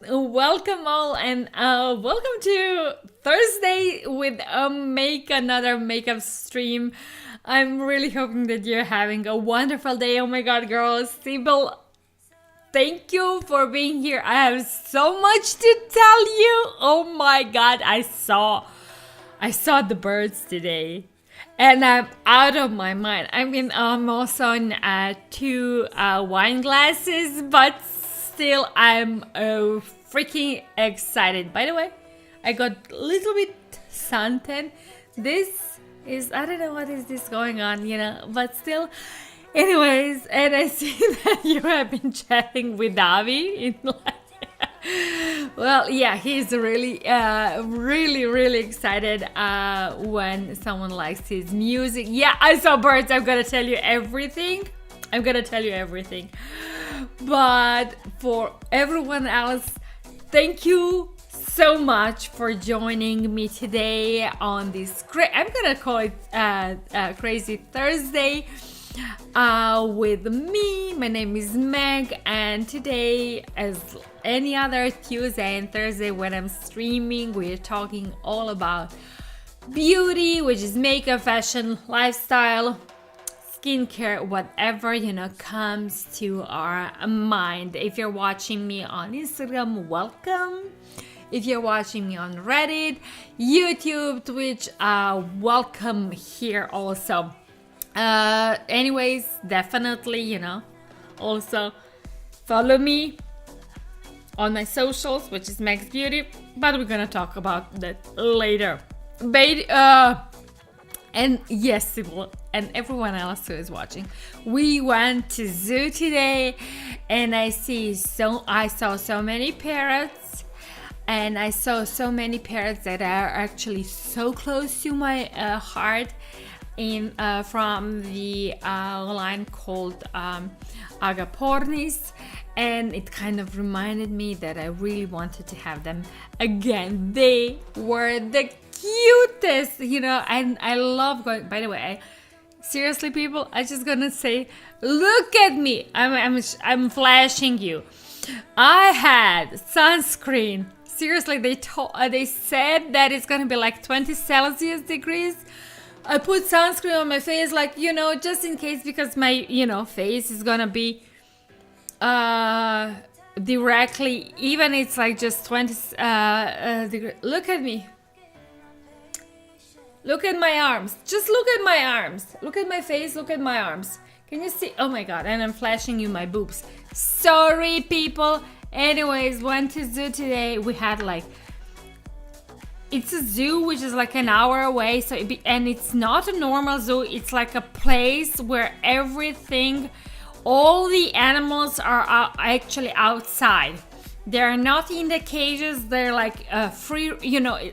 Welcome all, and welcome to Thursday with another makeup stream. I'm really hoping that you're having a wonderful day. Oh my god, girls, Sybil, thank you for being here. I have so much to tell you. Oh my god, I saw the birds today, and I'm out of my mind. I mean, I'm also on 2 wine glasses, but still I'm freaking excited. By the way, I got a little bit suntan. This is, I don't know what is this going on, you know, but still. Anyways, and I see that you have been chatting with Avi in well, yeah, he's really, really excited when someone likes his music. Yeah, I saw birds. I'm gonna tell you everything. But for everyone else, thank you so much for joining me today on this I'm gonna call it Crazy Thursday. with me. My name is Meg, and today, as any other Tuesday and Thursday when I'm streaming, we're talking all about beauty, which is makeup, fashion, lifestyle, skincare, whatever comes to our mind. If you're watching me on Instagram, welcome. If you're watching me on Reddit, YouTube, Twitch, welcome here also. Anyways, definitely, also follow me on my socials, which is Megs Beauty, but we're gonna talk about that later. And yes, Sybil, and everyone else who is watching, we went to zoo today, and I saw so many parrots, and I saw so many parrots that are actually so close to my heart. From the line called Agapornis, and it kind of reminded me that I really wanted to have them again. They were the cutest, and I love going. By the way, seriously, people, I just gonna say, look at me. I'm flashing you. I had sunscreen. Seriously, they said that it's gonna be like 20 Celsius degrees. I put sunscreen on my face, just in case, because my, face is gonna be directly, even it's like just 20 degrees. Look at me. Look at my arms. Just look at my arms. Look at my face. Look at my arms. Can you see? Oh my God. And I'm flashing you my boobs. Sorry, people. Anyways, went to zoo today. We had it's a zoo which is like an hour away, and it's not a normal zoo. It's like a place where all the animals are actually outside. They're not in the cages. They're like free,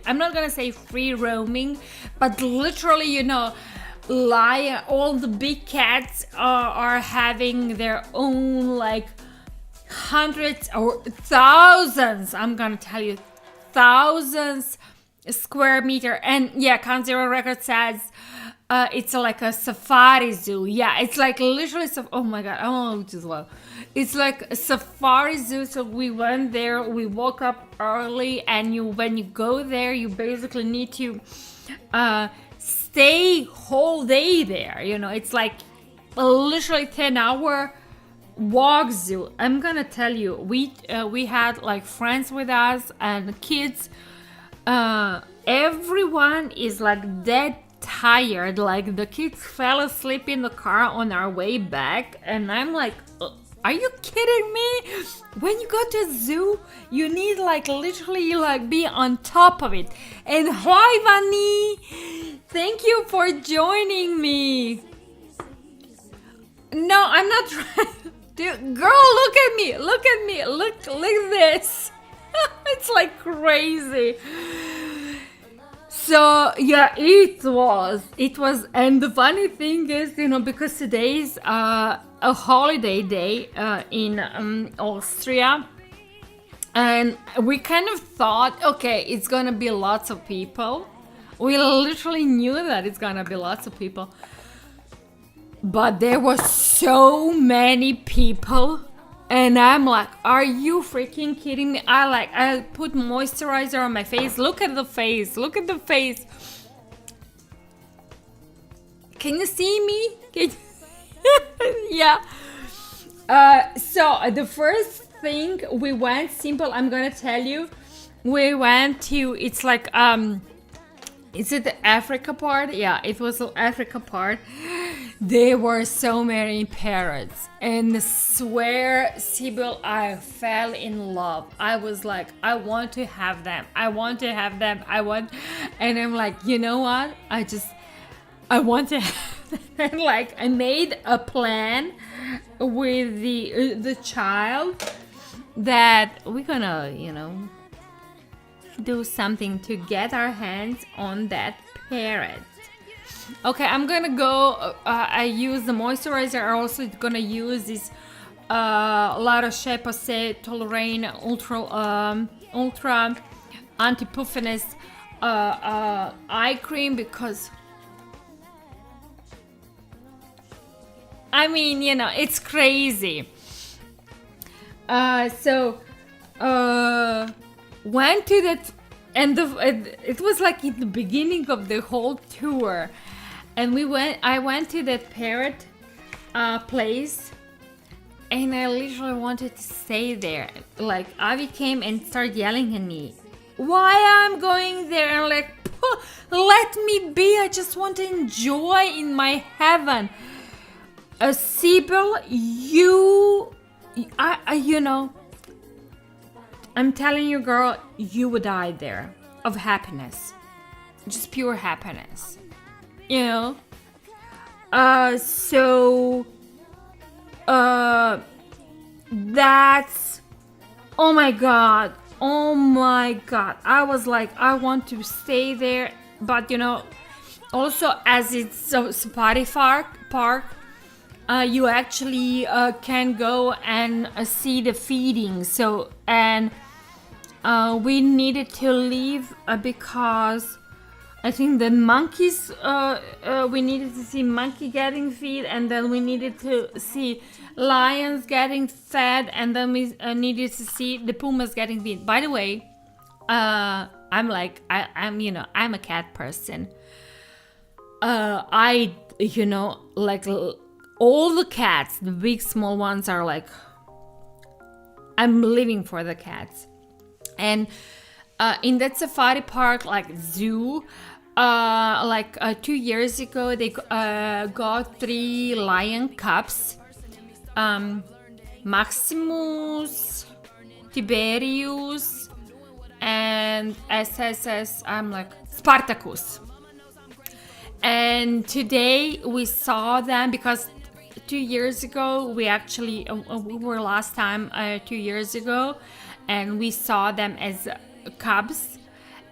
I'm not gonna say free roaming, but literally, all the big cats are having their own hundreds or thousands, I'm gonna tell you, thousands square meter. And yeah, Count Zero Records says it's like a safari zoo. Yeah, it's like literally oh my God, I want to as well. It's like a safari zoo. So we went there, we woke up early, and when you go there, you basically need to stay whole day there. It's like a literally 10-hour walk zoo. I'm gonna tell you, we had friends with us and kids. Everyone is dead tired. The kids fell asleep in the car on our way back, and I'm like, are you kidding me? When you go to a zoo, you need literally be on top of it. And hi, Vani, thank you for joining me. No, I'm not trying. Dude, girl, look at me. Look at me. Look this. It's crazy. So yeah, it was, and the funny thing is, because today's a holiday day in Austria, and we kind of thought, okay, it's gonna be lots of people. We literally knew that it's gonna be lots of people, but there were so many people. And I'm like, are you freaking kidding me? I put moisturizer on my face. Look at the face. Look at the face. Can you see me? Yeah. So the first thing we went, simple, I'm gonna tell you. We went to, it's is it the Africa part? Yeah, it was the Africa part. There were so many parrots, and I swear, Sybil, I fell in love. I was like, I want to have them. And I'm like, you know what? I want to have them. And I made a plan with the child that we're gonna, do something to get our hands on that parrot. Okay, I'm gonna go. I use the moisturizer. I'm also gonna use this La Roche-Posay Toleraine Ultra Anti-Puffiness eye cream, because I mean, it's crazy. So went to that, and it was like in the beginning of the whole tour, and I went to that parrot place, and I literally wanted to stay there. Like, Avi came and started yelling at me, why I'm going there? And I'm like, let me be. I just want to enjoy in my heaven. Sibyl, I'm telling you, girl, you would die there of happiness, just pure happiness. So that's, oh my god, I was like, I want to stay there, but also, as it's a safari park, you actually can go and see the feeding. So, and we needed to leave because I think the monkeys, we needed to see monkey getting fed, and then we needed to see lions getting fed, and then we needed to see the pumas getting fed. By the way, I'm a cat person. Like all the cats, the big small ones, are like, I'm living for the cats. And in that safari park, like zoo, 2 years ago, they got 3 lion cubs, Maximus, Tiberius, and Spartacus. And today we saw them because 2 years ago we were last time 2 years ago, and we saw them as cubs,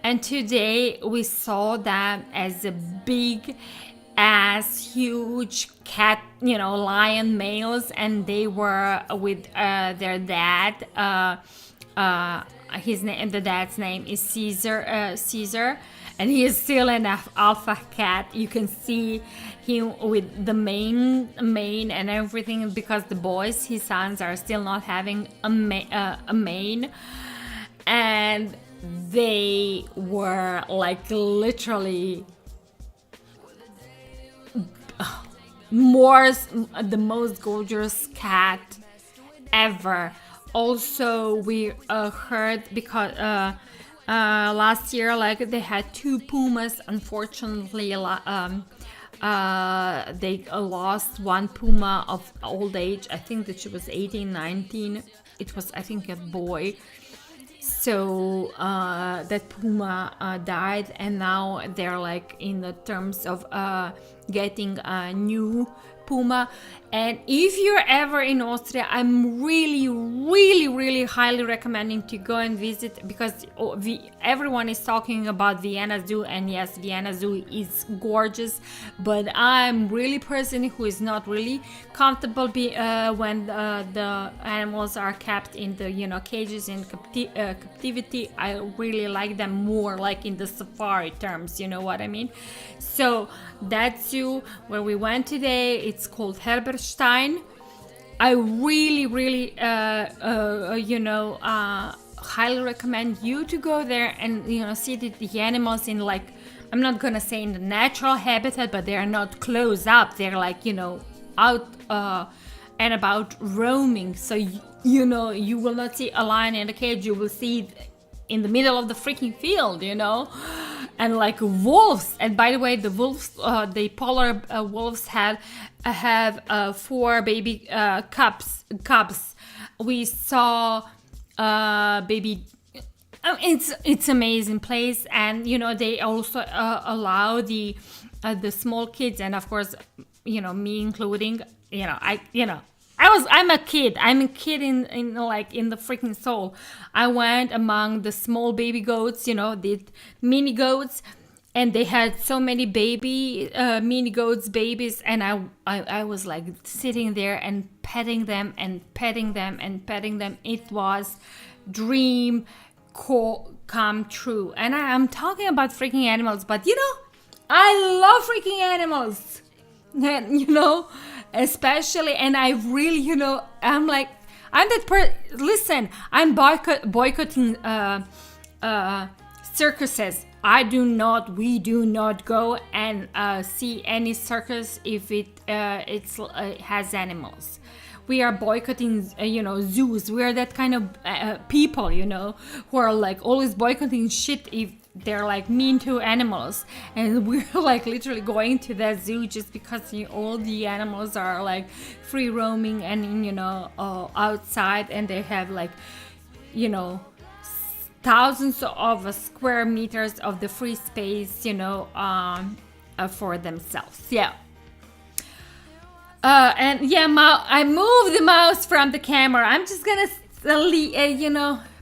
and today we saw them as a big ass huge cat, lion males, and they were with their dad. The dad's name is Caesar, and he is still an alpha cat. You can see him with the mane and everything, because the boys, his sons, are still not having a mane, and they were like literally the most gorgeous cat ever. Also, we heard, because last year, like, they had 2 pumas. Unfortunately, they lost 1 puma of old age. I think that she was 18, 19. It was, I think, a boy. So that puma died, and now they're like in the terms of getting a new puma. And if you're ever in Austria, I'm really, really, really highly recommending to go and visit, because everyone is talking about Vienna Zoo, and yes, Vienna Zoo is gorgeous, but I'm really a person who is not really comfortable when the animals are kept in the cages in captivity. I really like them more like in the safari terms, you know what I mean? So that zoo where we went today, it's called Herberstein. I really, really, highly recommend you to go there and see the animals in, like, I'm not gonna say in the natural habitat, but they are not close up. They're like out and about roaming. So you will not see a lion in a cage. You will see it in the middle of the freaking field, and like wolves. And by the way, the wolves, the polar wolves have 4 baby cubs. We saw baby. It's amazing place, and they also allow the small kids, and of course, me including. I'm a kid. I'm a kid in the freaking soul. I went among the small baby goats, the mini goats, and they had so many baby mini goats babies, and I was like sitting there and petting them and petting them and petting them. It was dream come true. And I'm talking about freaking animals, but I love freaking animals. And, especially, and I really, I'm like, I'm that listen, I'm boycotting circuses. We do not go and see any circus if it has animals. We are boycotting, zoos. We are that kind of people, who are like always boycotting shit if they're like mean to animals. And we're like literally going to that zoo just because all the animals are like free roaming and, outside, and they have like, thousands of square meters of the free space, for themselves. Yeah. And yeah, I moved the mouse from the camera. I'm just gonna,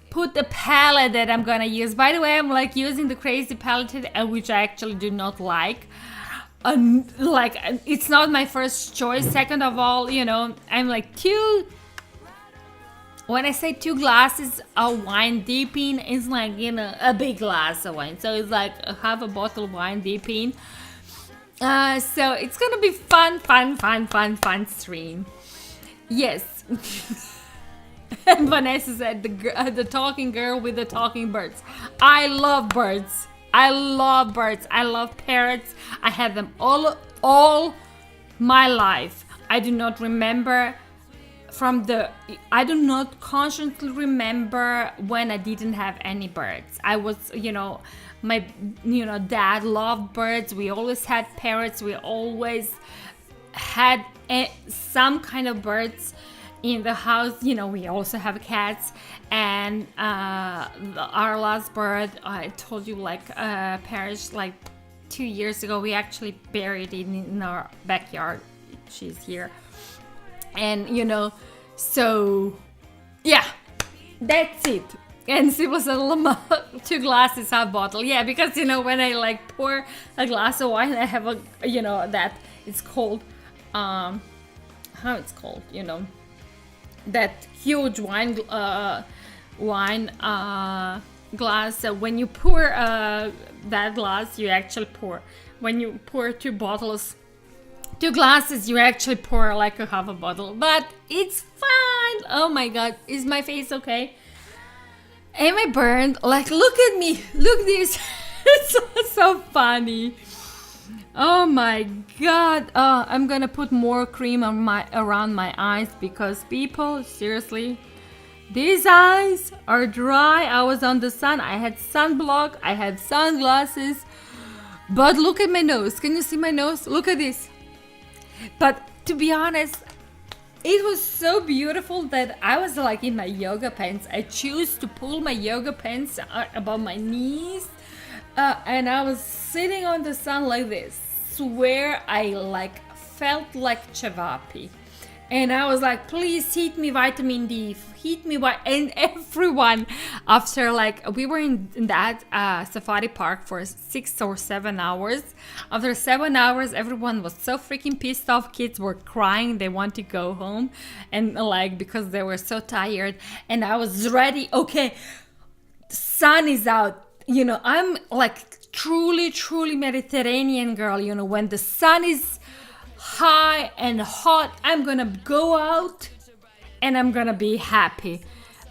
put the palette that I'm gonna use. By the way, I'm like using the crazy palette, which I actually do not like. It's not my first choice. Second of all, I'm like when I say 2 glasses of wine deep in, it's like, a big glass of wine. So it's like half a bottle of wine deep in. So it's gonna be fun stream. Yes. And Vanessa said the talking girl with the talking birds. I love birds. I love parrots. I had them all my life. I do not remember I do not consciously remember when I didn't have any birds. I was, my dad loved birds. We always had parrots. We always had some kind of birds in the house. We also have cats, and our last bird, I told you, perished like 2 years ago. We actually buried it in our backyard. She's here. And so yeah, that's it. And Sybil said 2 glasses, half bottle. Yeah, because when I like pour a glass of wine, I have a that it's called how it's called, that huge wine glass. So when you pour that glass, you actually pour. When you pour 2 glasses, you actually pour like a half a bottle. But it's fine. Oh my god, is my face okay? Am I burned? Like, look at me. Look this. It's so funny. Oh my god. I'm gonna put more cream on around my eyes, because people, seriously, these eyes are dry. I was on the sun. I had sunblock. I had sunglasses. But look at my nose. Can you see my nose? Look at this. But to be honest, it was so beautiful that I was like in my yoga pants. I choose to pull my yoga pants above my knees, and I was sitting on the sun like this. Swear I felt like Chavapi. And I was like, please heat me vitamin D, heat me and everyone, after we were in that safari park for 6 or 7 hours. After 7 hours, everyone was so freaking pissed off. Kids were crying, they want to go home, and because they were so tired. And I was ready. Okay, the sun is out. I'm like truly Mediterranean girl. When the sun is high and hot, I'm gonna go out and I'm gonna be happy.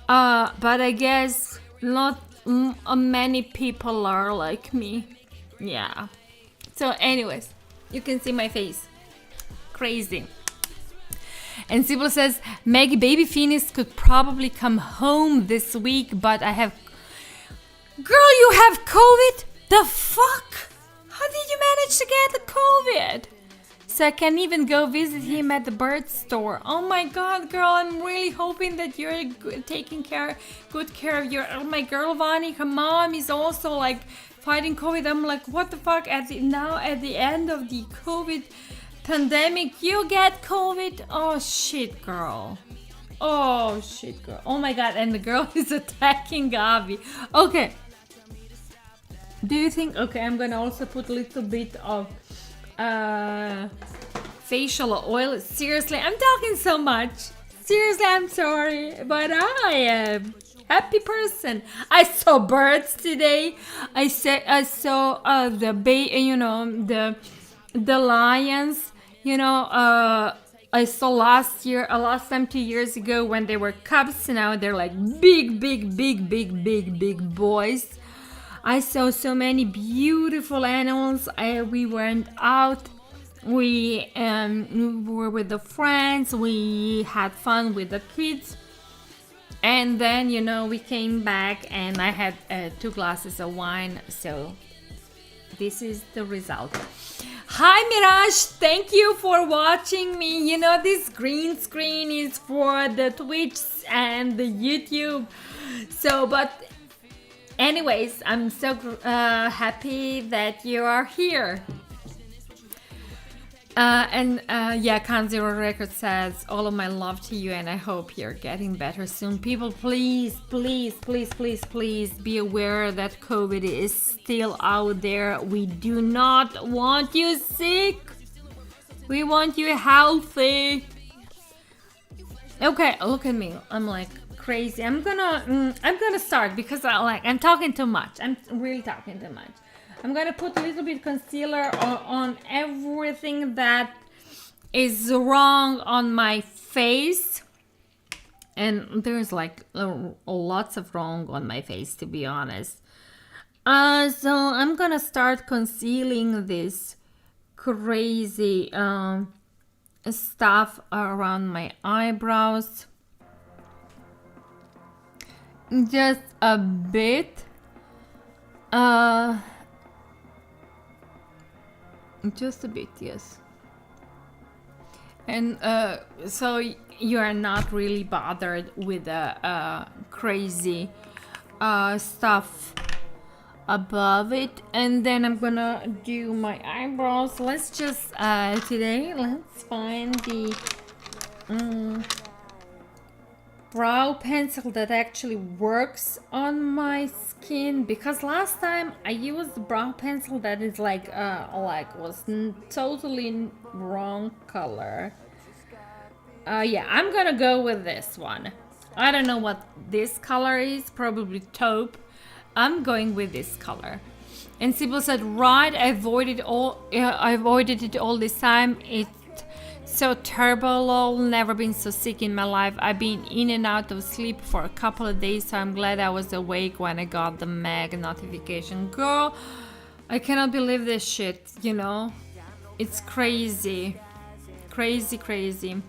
But I guess not many people are like me. Yeah. So anyways, you can see my face. Crazy. And Sybil says, Meg, baby Phoenix could probably come home this week, but I have... Girl, you have COVID? The fuck? How did you manage to get the COVID? So I can't even go visit him at the bird store. Oh my god, girl, I'm really hoping that you're taking good care of my girl Vani. Her mom is also fighting COVID. I'm like, what the fuck? At the end of the COVID pandemic, you get COVID? Oh shit, girl. Oh shit, girl. Oh my god, and the girl is attacking Gabi. Okay. Do you think... Okay, I'm gonna also put a little bit of facial oil. Seriously, I'm talking so much. Seriously, I'm sorry, but I am happy person. I saw birds today. I saw the lions. You know, I saw last time 2 years ago when they were cubs. Now they're like big boys. I saw so many beautiful animals. We went out. We were with the friends. We had fun with the kids. And then, you know, we came back and I had 2 glasses of wine. So this is the result. Hi Mirage, thank you for watching me. You know, this green screen is for the Twitch and the YouTube. So, but anyways, I'm so happy that you are here. Yeah, Count Zero Record says, all of my love to you and I hope you're getting better soon. People, please be aware that COVID is still out there. We do not want you sick. We want you healthy. Okay, look at me. I'm like crazy. I'm gonna start because I'm talking too much. I'm really talking too much. I'm gonna put a little bit concealer on everything that is wrong on my face. And there's like lots of wrong on my face, to be honest. So I'm gonna start concealing this crazy stuff around my eyebrows. Just a bit. Just a bit, yes. And so you are not really bothered with the crazy stuff above it. And then I'm gonna do my eyebrows. Let's just today let's find the brow pencil that actually works on my skin, because last time I used the brow pencil that is like was totally wrong color. Yeah, I'm gonna go with this one. I don't know what this color is, probably taupe. I'm going with this color. And Sybil said, right, I avoided it all this time. It's so terrible, lol. Never been so sick in my life. I've been in and out of sleep for a couple of days, so I'm glad I was awake when I got the Meg notification. Girl, I cannot believe this shit, you know? It's crazy. Crazy.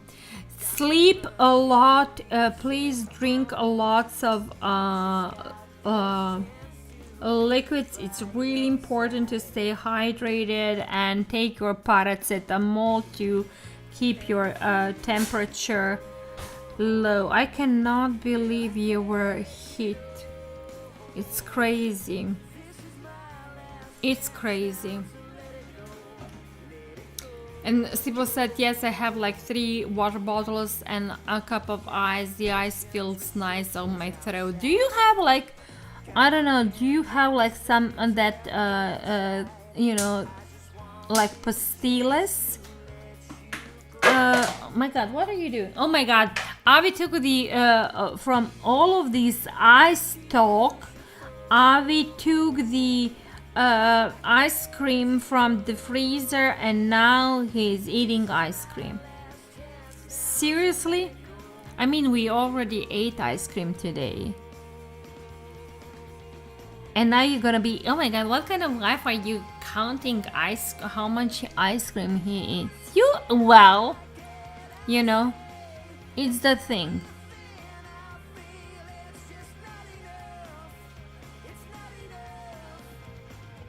Sleep a lot. Please drink a lots of liquids. It's really important to stay hydrated and take your paracetamol to keep your temperature low. I cannot believe you were hit. It's crazy. It's crazy. And Sybil said, yes, I have like 3 water bottles and a cup of ice. The ice feels nice on my throat. Do you have like, I don't know, do you have like some that, you know, like pastilles? Oh my god, what are you doing? Oh my god, Avi took the from all of these ice talk. Avi took the ice cream from the freezer and now he's eating ice cream. Seriously? I mean, we already ate ice cream today. And now you're gonna be, oh my god, what kind of life are you counting how much ice cream he eats? Well, you know, it's the thing.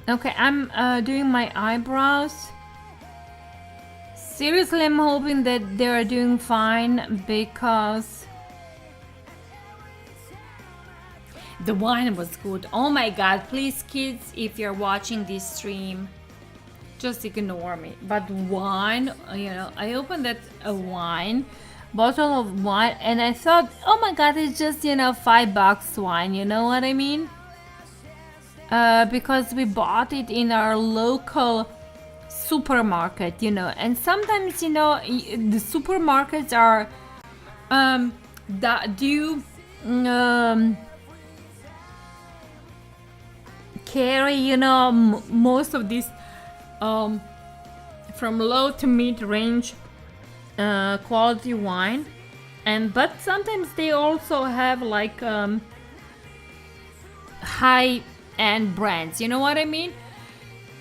Okay, I'm doing my eyebrows. Seriously, I'm hoping that they are doing fine because the wine was good. Oh my god, please kids, if you're watching this stream, just ignore me. But wine, you know, I opened that bottle of wine and I thought, oh my god, it's just, you know, $5 wine, you know what I mean? Because we bought it in our local supermarket, you know, and sometimes, you know, the supermarkets are carry, you know, most of these from low to mid range quality wine, but sometimes they also have like high end brands, you know what I mean?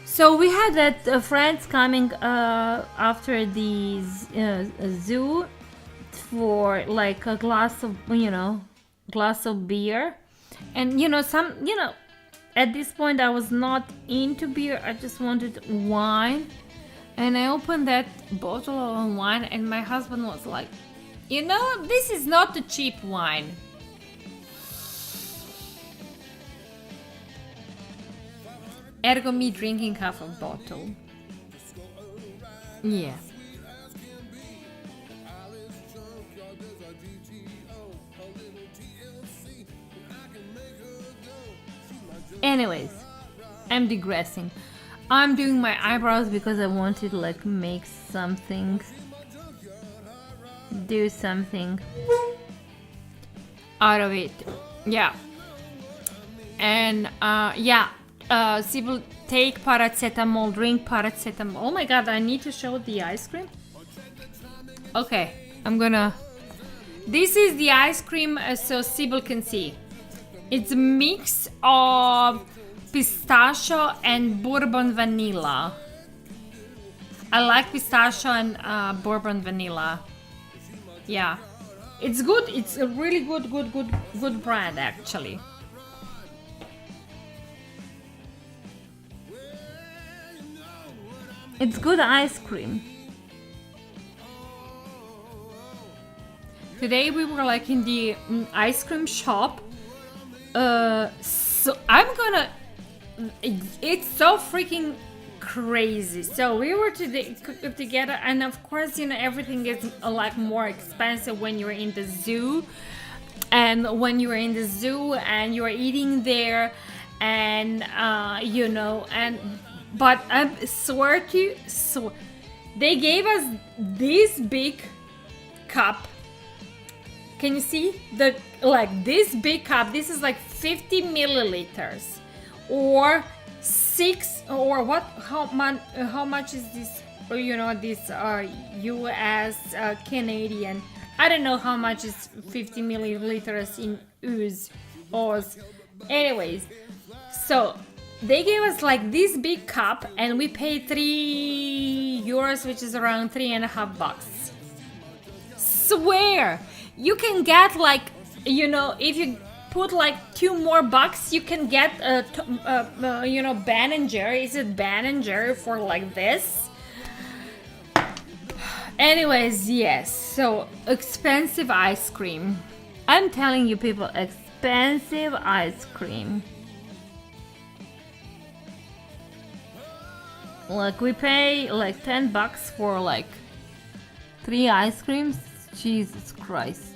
So we had that friends coming after the zoo for like a glass of beer, and at this point I was not into beer, I just wanted wine. And I opened that bottle of wine and my husband was like, this is not a cheap wine. Ergo me drinking half a bottle. Yeah. Anyways, I'm digressing. I'm doing my eyebrows because I wanted to like make something, do something out of it. Yeah. And Sybil, take paracetamol, drink paracetamol. Oh my god, I need to show the ice cream. Okay, this is the ice cream so Sybil can see. It's a mix of pistachio and bourbon vanilla. I like pistachio and bourbon vanilla. Yeah, it's good. It's a really good brand actually. It's good ice cream. Today we were like in the ice cream shop. So it's so freaking crazy. So we were together, and of course, everything is like more expensive when you're in the zoo. And when you're in the zoo and you're eating there, and but I swear to you, they gave us this big cup. Can you see this big cup? This is like 50 milliliters, or 6 or what? How much is this? This U.S. Canadian. I don't know how much is 50 milliliters in Oz. Anyways, so they gave us like this big cup, and we paid €3, which is around $3.50. Swear. You can get like, if you put like $2 more, you can get Ben and Jerry. Is it Ben and Jerry for like this? Anyways, yes. So expensive ice cream. I'm telling you, people, expensive ice cream. Like we pay like $10 for like 3 ice creams. Jesus Christ.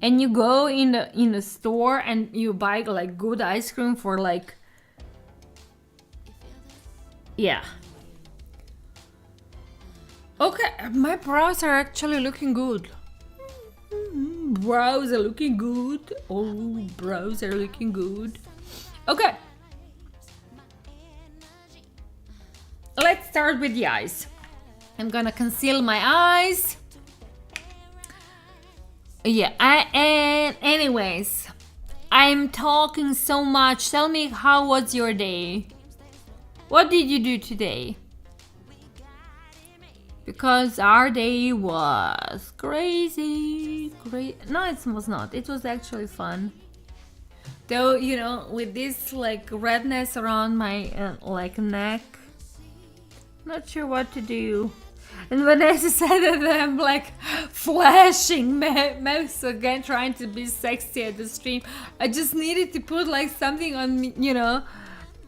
And you go in the store and you buy like good ice cream for like, yeah. Okay, my brows are actually looking good. Brows are looking good. Oh, brows are looking good. Okay. Let's start with the eyes. I'm gonna conceal my eyes. Yeah, and anyways, I'm talking so much. Tell me, how was your day? What did you do today? Because our day was crazy. No, it was not. It was actually fun. Though, with this like redness around my like neck, not sure what to do. And when I decided that I'm like flashing mouse again, trying to be sexy at the stream, I just needed to put like something on me,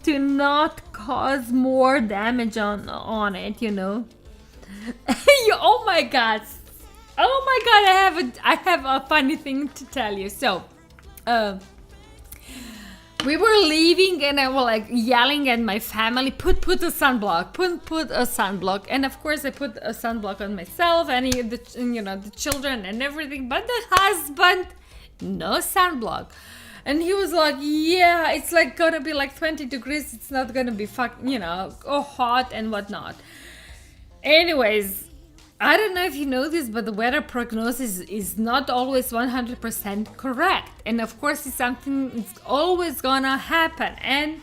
to not cause more damage on it, Oh my god, I have a funny thing to tell you. So, we were leaving and I was like yelling at my family, put a sunblock, put a sunblock. And of course I put a sunblock on myself and the children and everything, but the husband, no sunblock. And he was like, yeah, it's like gonna be like 20 degrees. It's not gonna be hot and whatnot. Anyways, I don't know if you know this, but the weather prognosis is not always 100% correct. And of course, it's always gonna happen. And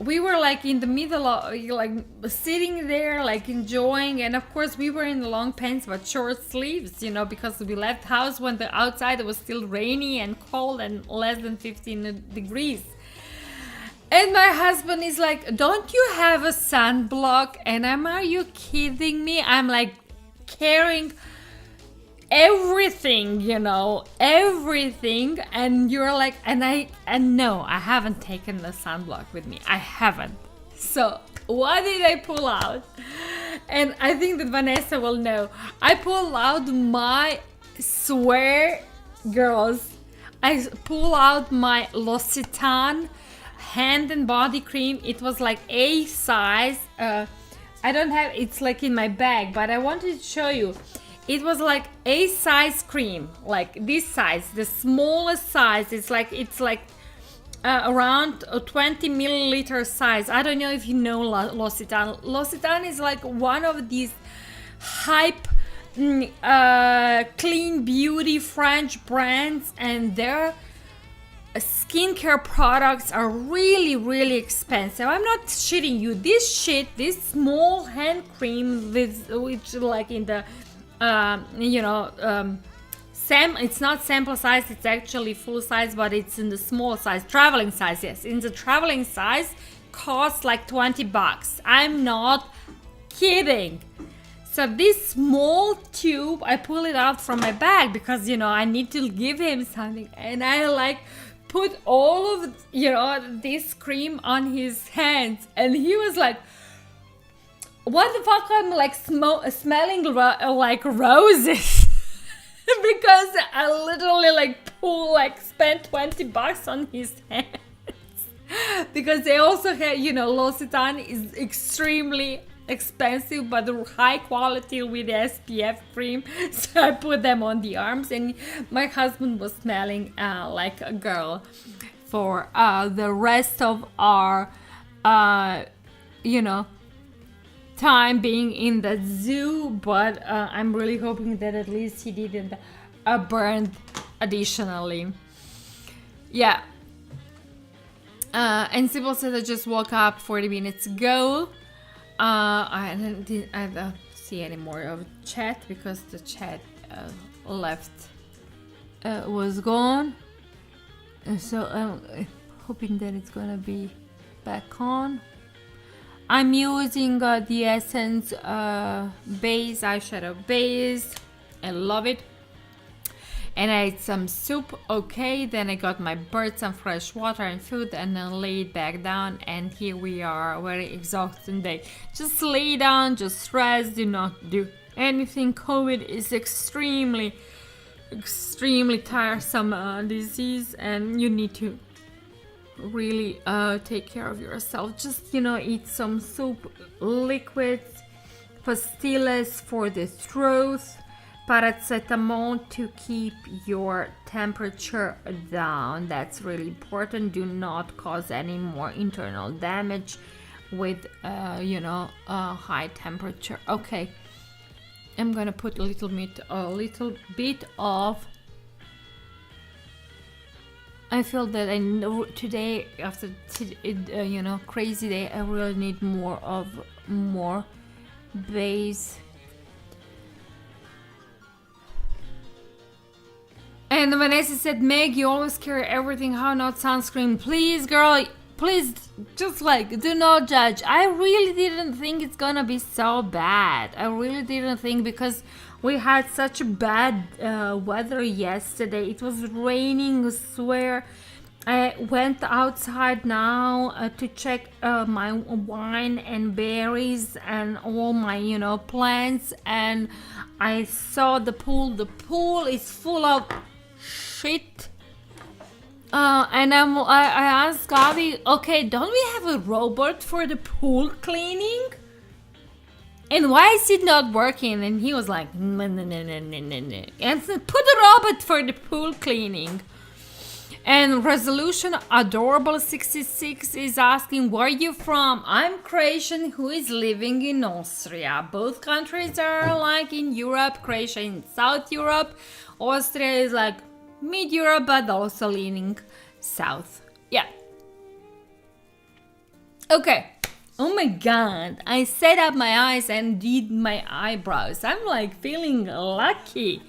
we were like in the middle of like sitting there, like enjoying. And of course, we were in the long pants but short sleeves, because we left house when the outside was still rainy and cold and less than 15 degrees. And my husband is like, don't you have a sunblock? And are you kidding me? I'm like carrying everything, everything. And you're like, and no, I haven't taken the sunblock with me. I haven't. So what did I pull out? And I think that Vanessa will know. I pull out swear, girls, I pull out my L'Occitane hand and body cream. It was like a size. I don't have it's like in my bag, but I wanted to show you. It was like a size cream, like this size, the smallest size. It's like around a 20 milliliter size. I don't know if you know L'Occitane. L'Occitane is like one of these hype clean beauty French brands, and their skincare products are really, really expensive. I'm not shitting you. This small hand cream which like in the it's not sample size, it's actually full size, but it's in the small size, traveling size. Yes, in the traveling size costs like $20. I'm not kidding. So this small tube, I pull it out from my bag because I need to give him something, and I like put all of this cream on his hands, and he was like, what the fuck, I'm like smelling like roses. Because I literally spent $20 on his hands. Because they also have, L'Occitane is extremely expensive, but high quality with SPF cream. So I put them on the arms, and my husband was smelling like a girl for the rest of our, time being in the zoo. But I'm really hoping that at least he didn't burn additionally. Yeah. And Sybil said I just woke up 40 minutes ago. I don't see any more of chat because the chat was gone. And so I'm hoping that it's gonna be back on. I'm using the Essence base, eyeshadow base. I love it. And I ate some soup, okay. Then I got my bird some fresh water and food, and then laid back down. And here we are, very exhausting day. Just lay down, just rest, do not do anything. COVID is extremely, extremely tiresome disease, and you need to really take care of yourself. Just eat some soup, liquids, pastilles for the throat, paracetamol to keep your temperature down. That's really important. Do not cause any more internal damage with high temperature. Okay, I'm gonna put a little bit of. I feel that I know today, after crazy day, I really need more base. And Vanessa said, Meg, you always carry everything. How not sunscreen? Please, girl, please, just do not judge. I really didn't think it's gonna be so bad. I really didn't think, because we had such bad weather yesterday. It was raining, I swear. I went outside now to check my wine and berries and all my, plants. And I saw the pool. The pool is full of shit. And I asked Gabi, okay, don't we have a robot for the pool cleaning? And why is it not working? And he was like, no. And so put a robot for the pool cleaning. And Resolution Adorable 66 is asking, where are you from? I'm Croatian who is living in Austria. Both countries are like in Europe, Croatia in South Europe. Austria is like mid-Europe, but also leaning south. Yeah. Okay. Oh my god. I set up my eyes and did my eyebrows. I'm like feeling lucky.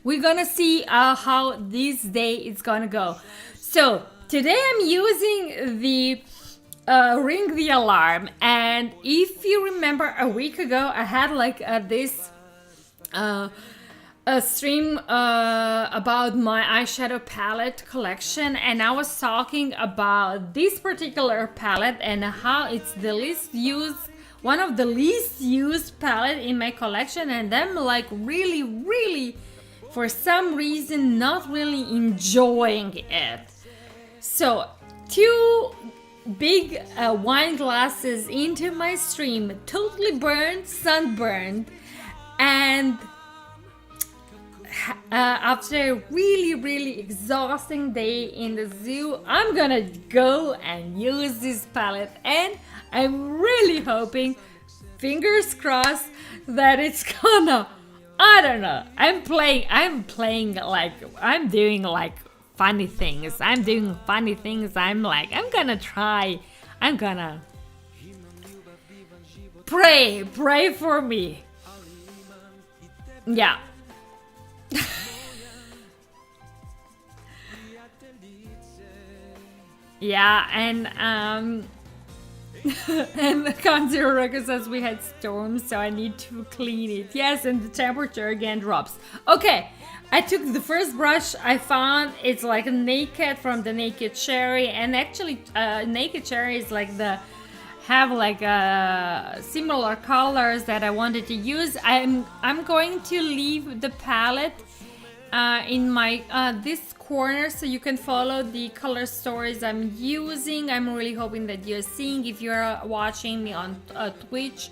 We're gonna see how this day is gonna go. So today I'm using the Ring the Alarm, and if you remember a week ago I had like this a stream about my eyeshadow palette collection, and I was talking about this particular palette and how it's the least used, one of the least used palette in my collection, and I'm like really for some reason not really enjoying it. So 2 big wine glasses into my stream, totally burned, sunburned, and after a really exhausting day in the zoo, I'm gonna go and use this palette, and I'm really hoping, fingers crossed, that it's gonna, I don't know, I'm playing like, I'm doing like funny things, I'm gonna try, I'm gonna pray for me. Yeah. Yeah, and and Kanzero Record says we had storms, so I need to clean it. Yes, and the temperature again drops. Okay, I took the first brush I found. It's like a Naked from the Naked Cherry, and actually Naked Cherry is like have like similar colors that I wanted to use. I'm going to leave the palette in my this corner so you can follow the color stories I'm using. I'm really hoping that you're seeing, if you're watching me on Twitch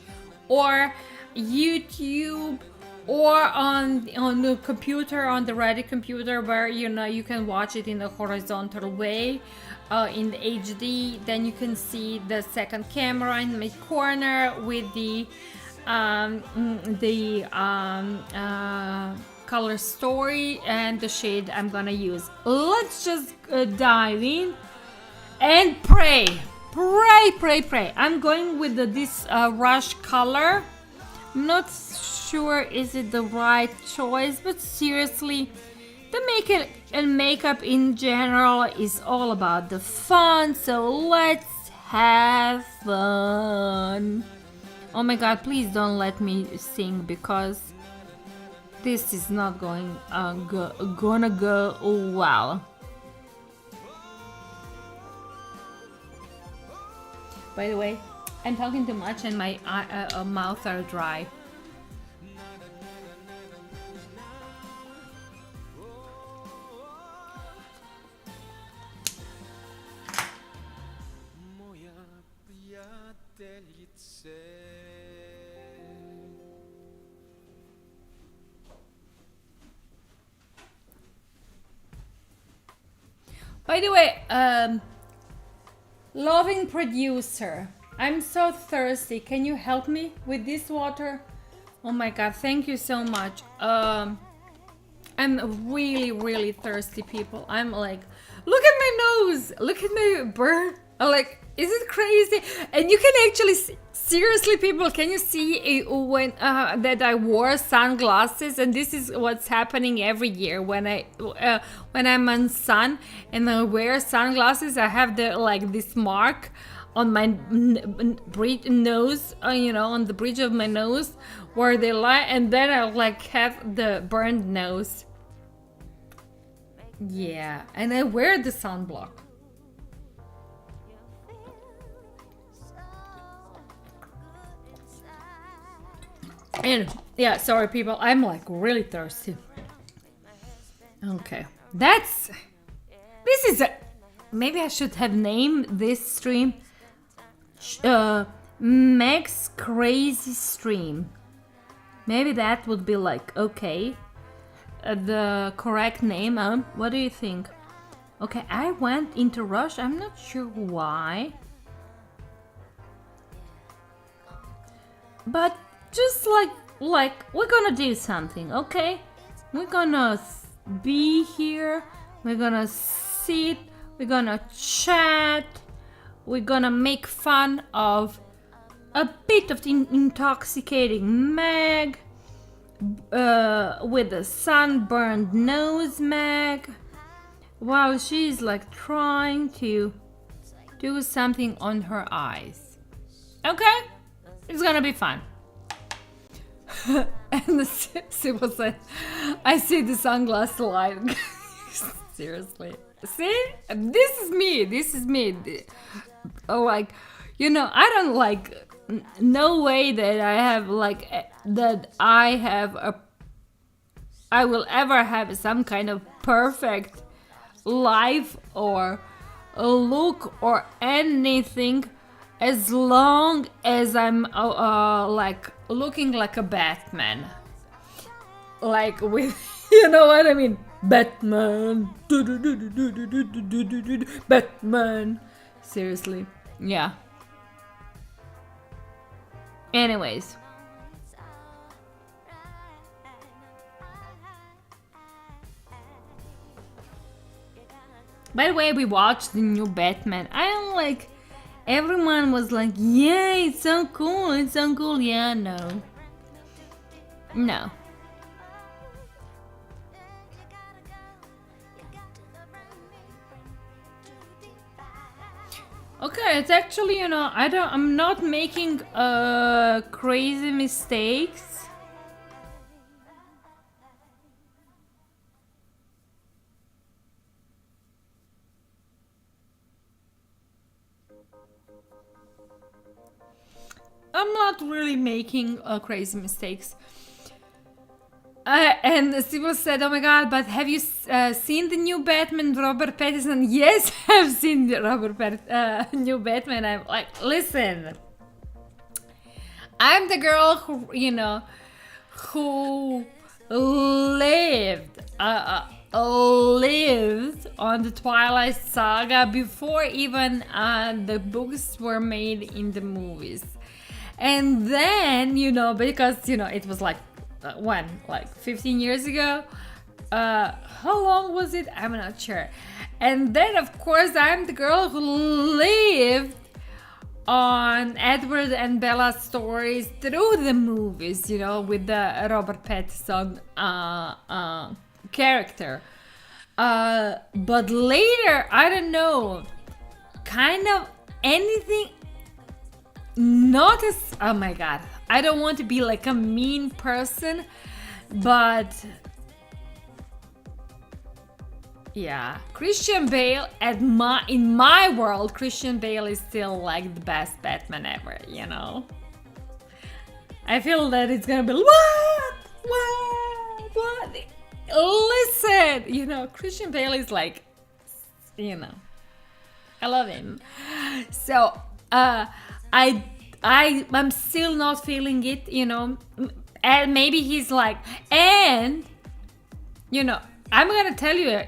or YouTube or on the computer, on the Ready computer, where you can watch it in the horizontal way. In the HD, then you can see the second camera in my corner with the color story and the shade I'm gonna use. Let's just dive in and pray. I'm going with this Rush color. I'm not sure is it the right choice, but seriously, the makeup in general is all about the fun, so let's have fun. Oh my god, please don't let me sing, because this is not gonna go well. By the way, I'm talking too much and my mouth are dry. By the way, loving producer, I'm so thirsty. Can you help me with this water? Oh my god, thank you so much. I'm really thirsty, people. I'm like, look at my nose, look at my burn. I'm like, is it crazy? And you can actually see, seriously, people, can you see when that I wore sunglasses? And this is what's happening every year when I'm on sun and I wear sunglasses. I have this mark on my nose, on the bridge of my nose where they lie, and then I like have the burned nose. Yeah, and I wear the sunblock. And yeah, sorry people, I'm like really thirsty. Okay, this is maybe I should have named this stream Meg's Crazy Stream. Maybe that would be like, okay, the correct name. What do you think? Okay, I went into rush. I'm not sure why. But just like we're gonna do something, okay? We're gonna be here. We're gonna sit. We're gonna chat. We're gonna make fun of a bit of intoxicating Meg with a sunburned nose Meg. Wow, she's like trying to do something on her eyes. Okay? It's gonna be fun. And Sybil said, I see the sunglass light. Seriously. See? This is me. Like, you know, I don't like, no way that I have like, that I will ever have some kind of perfect life or a look or anything, as long as I'm like looking like a Batman, like with, you know what I mean, Batman, Batman, seriously, yeah. Anyways, by the way, we watched the new Batman. I am like, everyone was like, yeah, it's so cool, yeah, no. Okay, it's actually, you know, I'm not making crazy mistakes. I'm not really making crazy mistakes. And Sybil said, oh my god, but have you seen the new Batman, Robert Pattinson? Yes, I've seen the new Batman. I'm like, listen, I'm the girl who, you know, who lived on the Twilight Saga before even the books were made in the movies. And then, you know, because, you know, it was like, when? Like 15 years ago? How long was it? I'm not sure. And then, of course, I'm the girl who lived on Edward and Bella stories through the movies, you know, with the Robert Pattinson character. But later, I don't know, kind of anything, not as, oh my god, I don't want to be like a mean person, but yeah, Christian Bale in my world, Christian Bale is still like the best Batman ever, you know? I feel that it's gonna be, what? Listen, you know, Christian Bale is like, you know, I love him. So, I'm still not feeling it, you know, and maybe he's like, and, you know, I'm gonna tell you,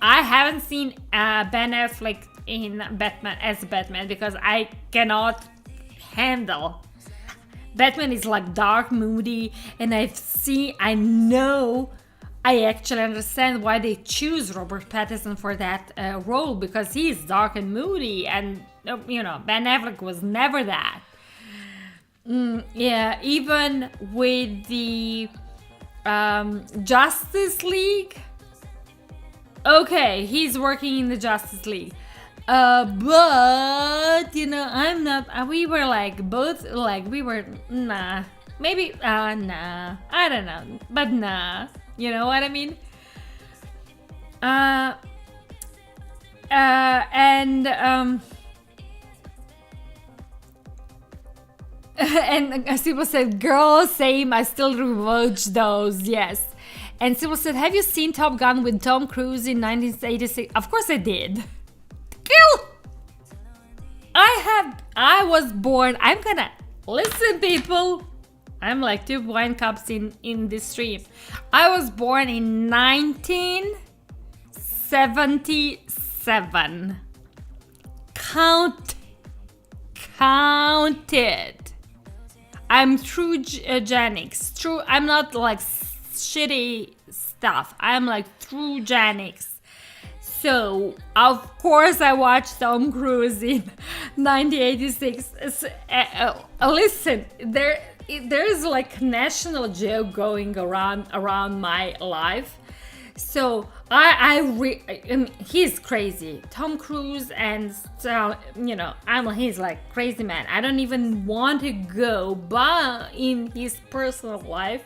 I haven't seen Ben Affleck in Batman as Batman because I cannot handle. Batman is like dark, moody, and I actually understand why they choose Robert Pattinson for that role, because he's dark and moody, and you know, Ben Affleck was never that. Yeah, even with the Justice League. Okay, he's working in the Justice League. But, you know, I'm not, we were like, both, like, we were, nah. Maybe, nah. I don't know. But nah. You know what I mean? And Sybil said, girl, same, I still rewatch those, yes. And Sybil said, have you seen Top Gun with Tom Cruise in 1986? Of course I did. Kill! I was born, I'm gonna, listen people, I'm like 2 wine cups in this stream. I was born in 1970. 77. Count it. I'm true Genix. True, I'm not like shitty stuff. I'm like true Genix. So, of course, I watched Tom Cruise in 1986. Listen, there's like a national joke going around my life. So I mean, he's crazy, Tom Cruise, and so he's like crazy man. I don't even want to go, but in his personal life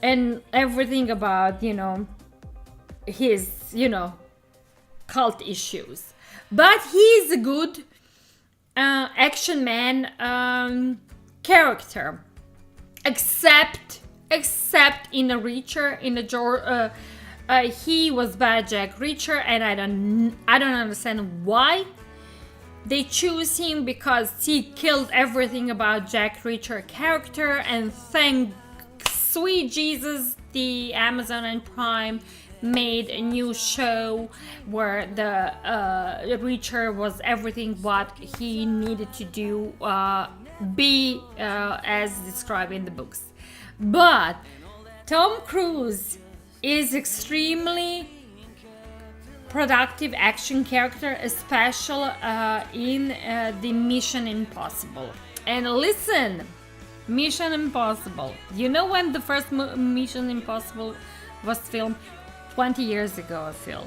and everything about his cult issues, but he's a good action man character, except in a Reacher, in a he was bad Jack Reacher, and I don't understand why they choose him, because he killed everything about Jack Reacher character. And thank sweet Jesus, the Amazon and Prime made a new show where the Reacher was everything what he needed to do, be as described in the books. But Tom Cruise is extremely productive action character, especially in the Mission Impossible. And listen, Mission Impossible, you know when the first Mission Impossible was filmed? 20 years ago, I feel.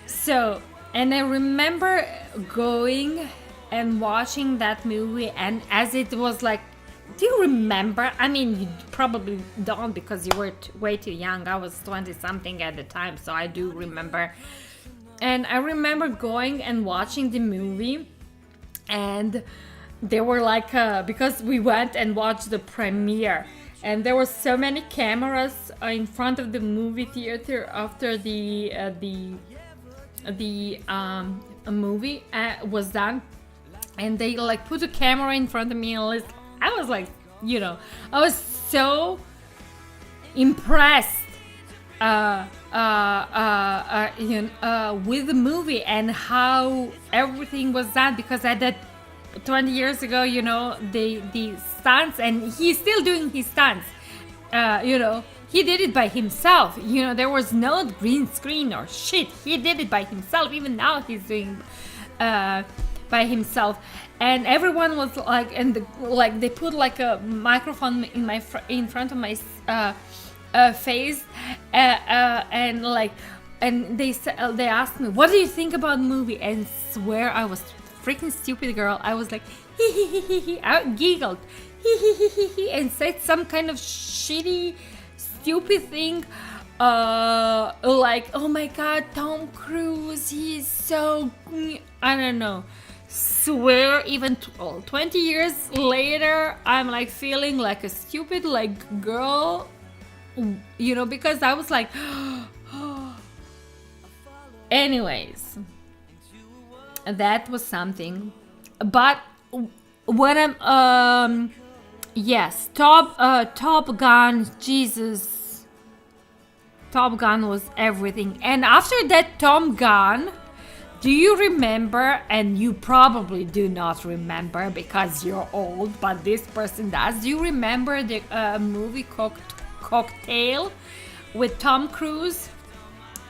So, and I remember going and watching that movie, and as it was like, do you remember? I mean, you probably don't, because you were way too young. I was 20 something at the time, so I do remember. And I remember going and watching the movie, and they were like, because we went and watched the premiere, and there were so many cameras in front of the movie theater after the movie was done, and they like put a camera in front of me, and I was like, I was so impressed with the movie and how everything was done, because at that 20 years ago, the stunts, and he's still doing his stunts, he did it by himself, there was no green screen or shit. He did it by himself. Even now he's doing by himself, and everyone was like, and they put like a microphone in front of my face, and they asked me, what do you think about the movie? And swear I was freaking stupid girl. I was like, hee. I giggled, hee, and said some kind of shitty, stupid thing, like, oh my god, Tom Cruise, he's so, I don't know. Swear, even 20 years later, I'm like feeling like a stupid like girl, because I was like, anyways, that was something. But when I'm yes, Top Gun, Jesus, Top Gun was everything. And after that Top Gun, do you remember, and you probably do not remember because you're old, but this person does, do you remember the movie Cocktail with Tom Cruise?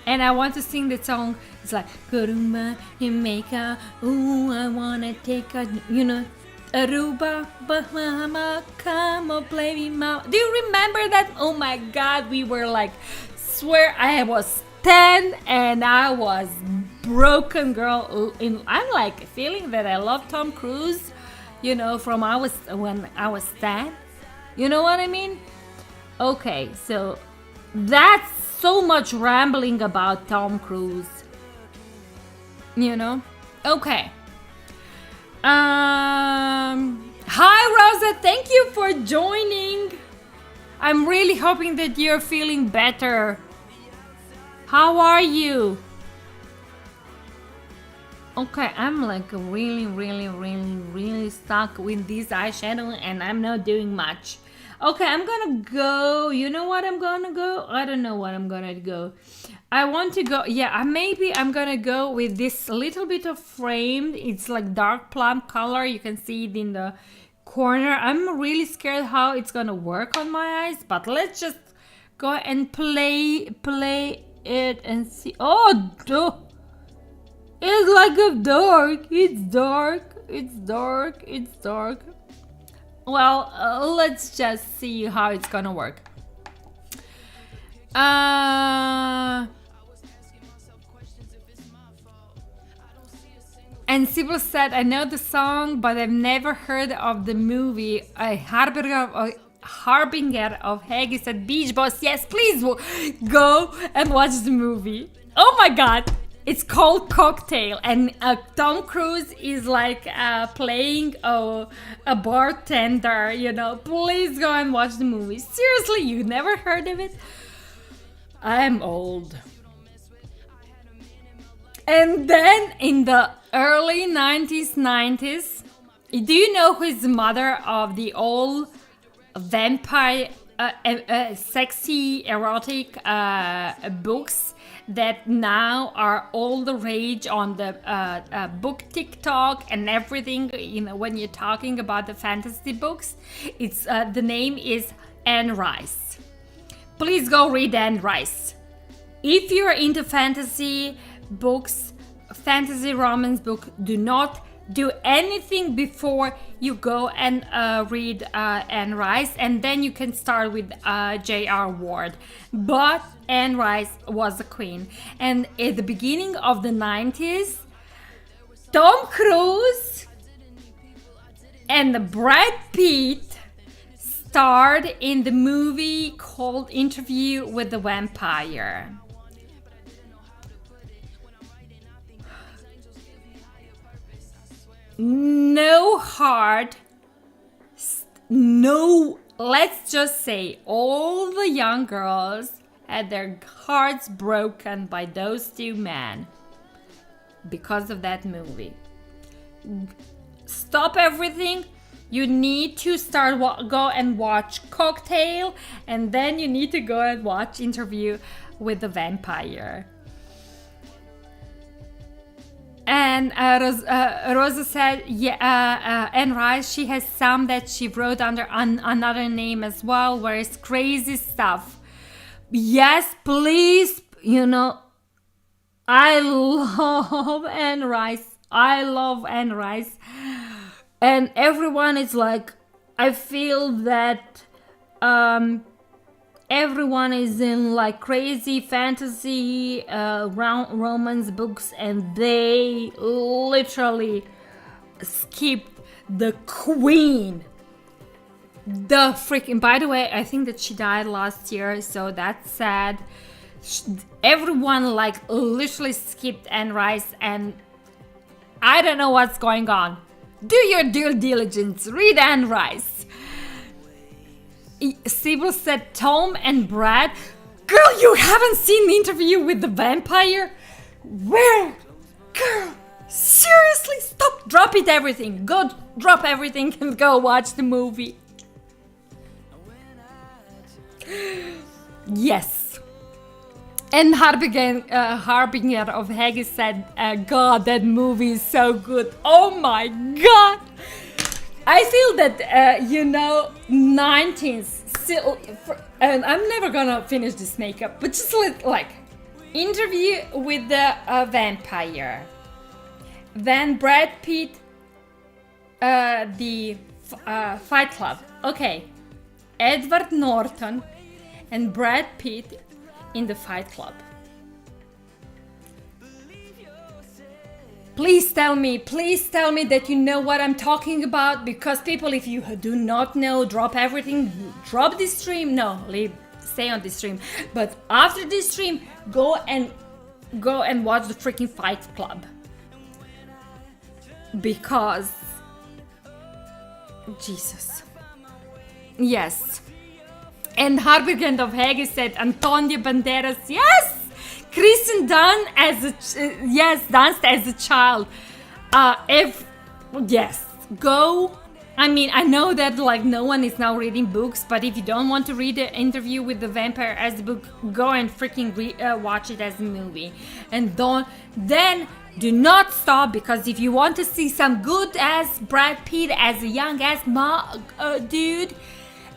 And I want to sing the song. It's like, go to my Jamaica, ooh, I wanna take a, Aruba, Bahama, come on, play me, mama. Do you remember that? Oh my god, we were like, swear, I was 10 and I was broken girl. I'm like feeling that I love Tom Cruise, from when I was 10. You know what I mean? Okay, so that's so much rambling about Tom Cruise. Okay. Hi Rosa, thank you for joining. I'm really hoping that you're feeling better. How are you? Okay, I'm like really stuck with this eyeshadow, and I'm not doing much. Okay, I'm gonna go. You know what I'm gonna go? I don't know what I'm gonna go. I want to go. Yeah, maybe I'm gonna go with this little bit of framed. It's like dark plum color. You can see it in the corner. I'm really scared how it's gonna work on my eyes, but let's just go and play it and see. Oh, it's like a dark. It's dark. It's dark. It's dark. Well, let's just see how it's gonna work. And Sybil said, I know the song, but I've never heard of the movie. A harbinger of Heggie said, Beach Boss, yes, please go and watch the movie. Oh my god. It's called Cocktail, and Tom Cruise is like playing a bartender, you know. Please go and watch the movie. Seriously, you never heard of it? I'm old. And then in the early 90s, do you know who is the mother of the old vampire, sexy, erotic books that now are all the rage on the book TikTok and everything, you know, when you're talking about the fantasy books? It's the name is Anne Rice. Please go read Anne Rice. If you're into fantasy books, fantasy romance book, do not do anything before you go and read Anne Rice, and then you can start with J.R. Ward. But Anne Rice was a queen. And at the beginning of the 90s, Tom Cruise and Brad Pitt starred in the movie called Interview with the Vampire. Let's just say all the young girls had their hearts broken by those two men because of that movie. Stop everything. You need to go and watch Cocktail, and then you need to go and watch Interview with the Vampire. And Rosa said, yeah, Anne Rice, she has some that she wrote under another name as well, where it's crazy stuff. Yes, please, you know, I love Anne Rice. I love Anne Rice. And everyone is like, I feel that everyone is in like crazy fantasy romance books, and they literally skipped the queen. The freaking, by the way, I think that she died last year, so that's sad. Everyone like literally skipped Anne Rice, and I don't know what's going on. Do your due diligence, read Anne Rice. Sybil said Tom and Brad. Girl, you haven't seen the Interview with the Vampire? Where? Girl, seriously, stop, drop it everything. Go drop everything and go watch the movie. Yes. And Harbinger of Heggie said, God, that movie is so good. Oh my God. I feel that, 19s, still, and I'm never gonna finish this makeup, but just like, Interview with the Vampire. Then Brad Pitt, the Fight Club. Okay. Edward Norton and Brad Pitt in the Fight Club. Please tell me that you know what I'm talking about, because people, if you do not know, drop everything, drop this stream. No, stay on this stream. But after this stream, go and watch the freaking Fight Club. Because Jesus. Yes. And Harbinger of Heggie said Antonio Banderas. Yes. Kristen Dunst danced as a child. Yes, go I mean, I know that like no one is now reading books, but if you don't want to read the interview with the vampire as the book, go and freaking watch it as a movie. And do not stop, because if you want to see some good ass Brad Pitt as a young ass dude,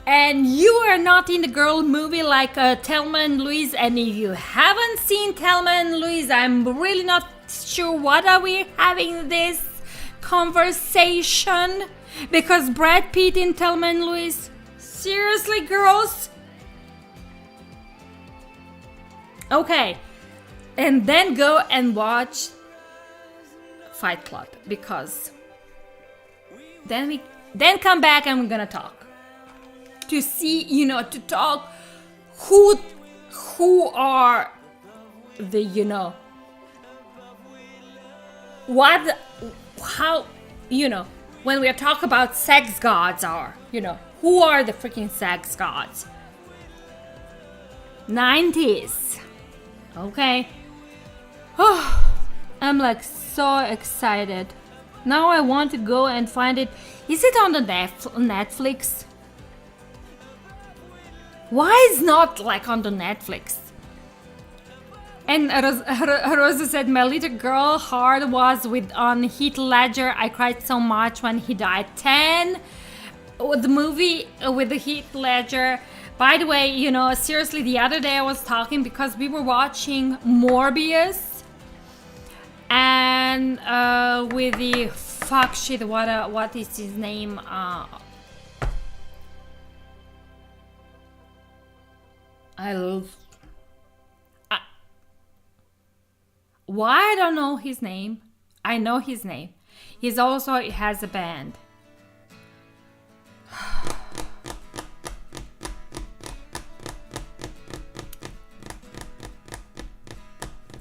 and you are not in the girl movie like Thelma and Louise, and if you haven't seen Thelma and Louise, I'm really not sure what are we having this conversation, because Brad Pitt in Thelma and Louise, seriously girls? Okay, and then go and watch Fight Club, because then come back and we're gonna talk to see, to talk who are the, how, when we talk about sex gods who are the freaking sex gods? 90s. Okay. Oh, I'm like so excited. Now I want to go and find it. Is it on the Netflix? Why is not like on the Netflix? And Rosa said, my little girl heart was on Heath Ledger. I cried so much when he died. 10, the movie with the Heath Ledger. By the way, seriously, the other day I was talking because we were watching Morbius. And with the fuck shit, what is his name? Why I don't know his name? I know his name. He has a band.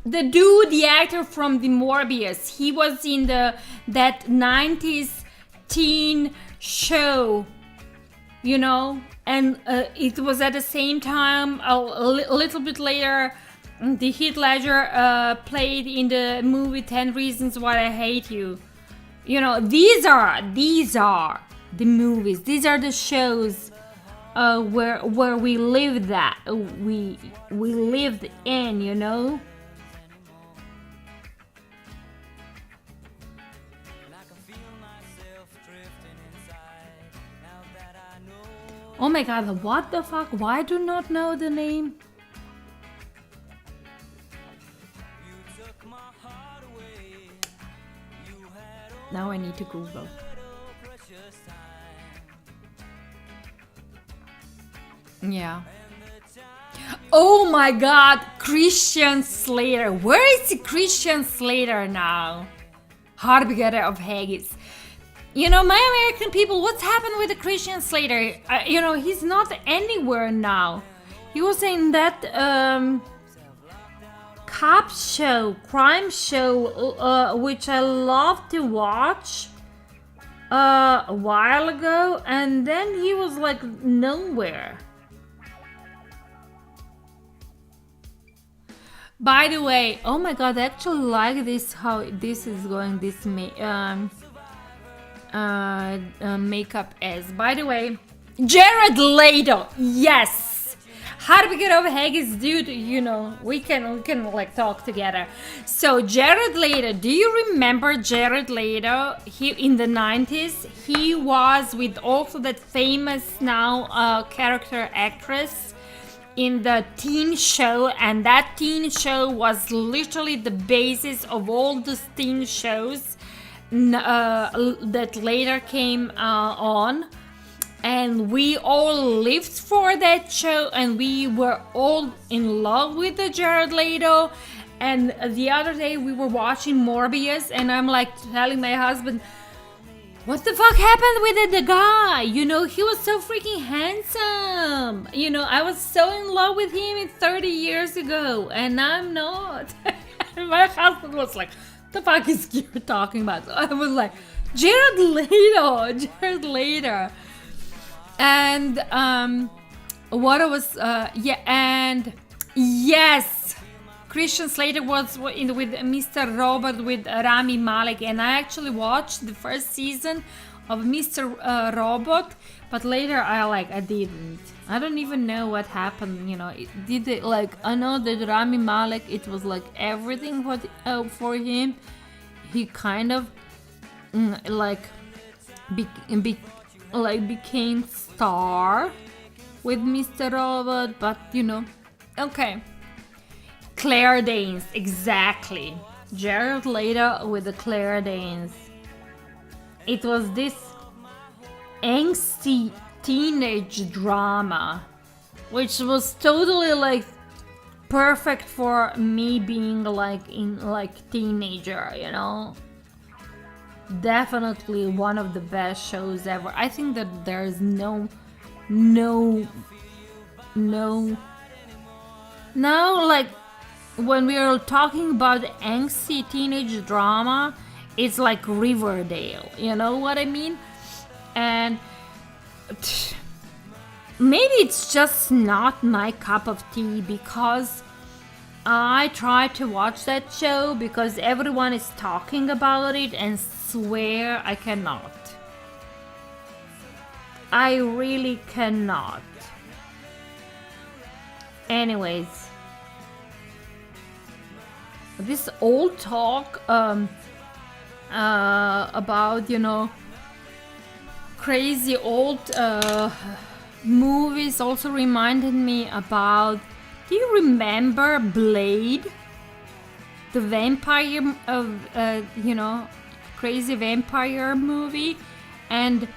The dude, the actor from the Morbius, he was in that 90s teen show, and it was at the same time, a little bit later, the Heath Ledger played in the movie 10 Reasons Why I Hate You. These are the movies, these are the shows where we lived we lived in, Oh my god, what the fuck? Why do not know the name? Now I need to Google. Yeah. Oh my god, Christian Slater. Where is Christian Slater now? Harbinger of Haggis. My American people, what's happened with the Christian Slater? He's not anywhere now. He was in that crime show, which I love to watch a while ago, and then he was like nowhere. By the way, oh my god, I actually like this, how this is going, this makeup is. By the way, Jared Leto, yes, Harbinger of Haggis, dude. We can like talk together. So Jared Leto, do you remember Jared Leto? He in the 90s, he was with also that famous now character actress in the teen show, and that teen show was literally the basis of all the teen shows that later came on, and we all lived for that show, and we were all in love with the Jared Leto. And the other day we were watching Morbius, and I'm like telling my husband, what the fuck happened with the guy? He was so freaking handsome. I was so in love with him 30 years ago, and I'm not. My husband was like, the fuck is you talking about? I was like, Jared Leto. And what I was and yes, Christian Slater was with Mr. Robot with Rami Malek, and I actually watched the first season of Mr. Robot, but later I didn't. I don't even know what happened. You know, I know that Rami Malek, it was like everything for him. He kind of became star with Mr. Robot, but you know, okay. Claire Danes, exactly. Jared Leto with the Claire Danes. It was this angsty teenage drama, which was totally like perfect for me being like teenager, you know. Definitely one of the best shows ever. I think that there's no like when we are talking about angsty teenage drama, it's like Riverdale, you know what I mean? And maybe it's just not my cup of tea, because I tried to watch that show because everyone is talking about it, and swear I cannot. I really cannot. Anyways, this old talk about, you know, crazy old movies also reminded me about, do you remember Blade? The vampire you know, crazy vampire movie? And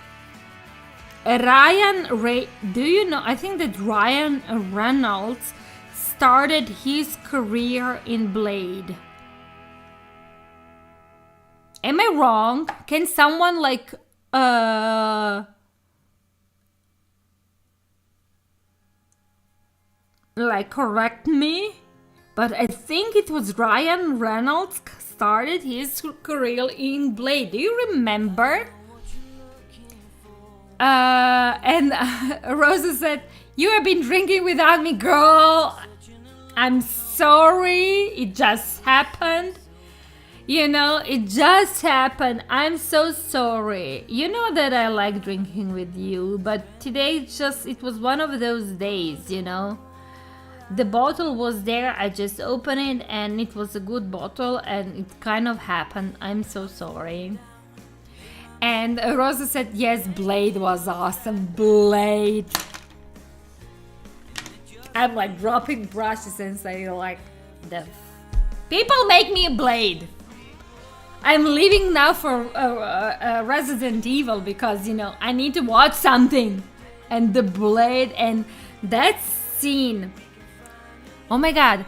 do you know, I think that Ryan Reynolds started his career in Blade. Am I wrong? Can someone like correct me? But I think it was Ryan Reynolds started his career in Blade. Do you remember? And Rosa said, "You have been drinking without me, girl. I'm sorry. It just happened. You know, it just happened. I'm so sorry. You know that I like drinking with you, but today it was one of those days, you know. The bottle was there, I just opened it, and it was a good bottle, and it kind of happened. I'm so sorry." And Rosa said, "Yes, Blade was awesome. Blade." I'm like dropping brushes and saying like, the people make me a Blade. I'm leaving now for Resident Evil because, you know, I need to watch something. And the Blade and that scene. Oh my god.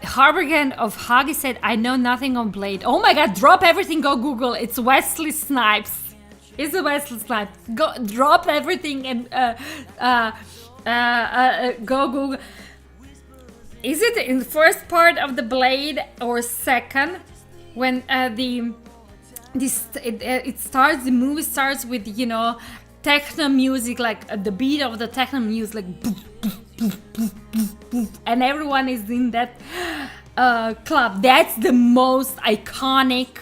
Harbigan of Huggy said, "I know nothing on Blade." Oh my god, drop everything, go Google. It's Wesley Snipes. It's a Wesley Snipes. Go drop everything and go Google. Is it in the first part of the Blade or second? When it starts, the movie starts with, you know, techno music, like the beat of the techno music, like boop, boop, boop, boop, boop, boop, and everyone is in that club. That's the most iconic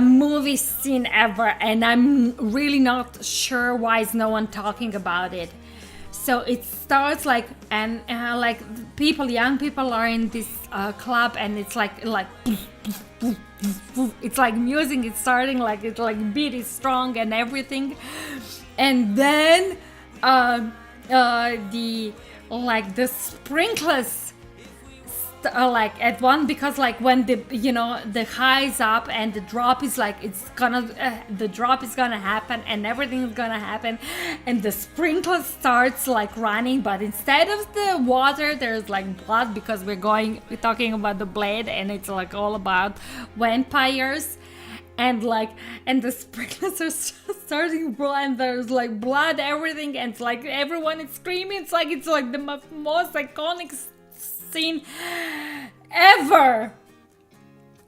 movie scene ever, and I'm really not sure why is no one talking about it. So it starts like, and like young people are in this club, and it's like it's like music is starting, like it's like beat is strong and everything, and then the sprinklers like at one, because like when the, you know, the high is up and the drop is like, it's gonna the drop is gonna happen and everything is gonna happen, and the sprinkler starts like running, but instead of the water there's like blood, because we're talking about the Blade, and it's like all about vampires, and the sprinklers are starting blood, and there's like blood, everything, and it's like everyone is screaming. It's like the most iconic scene ever.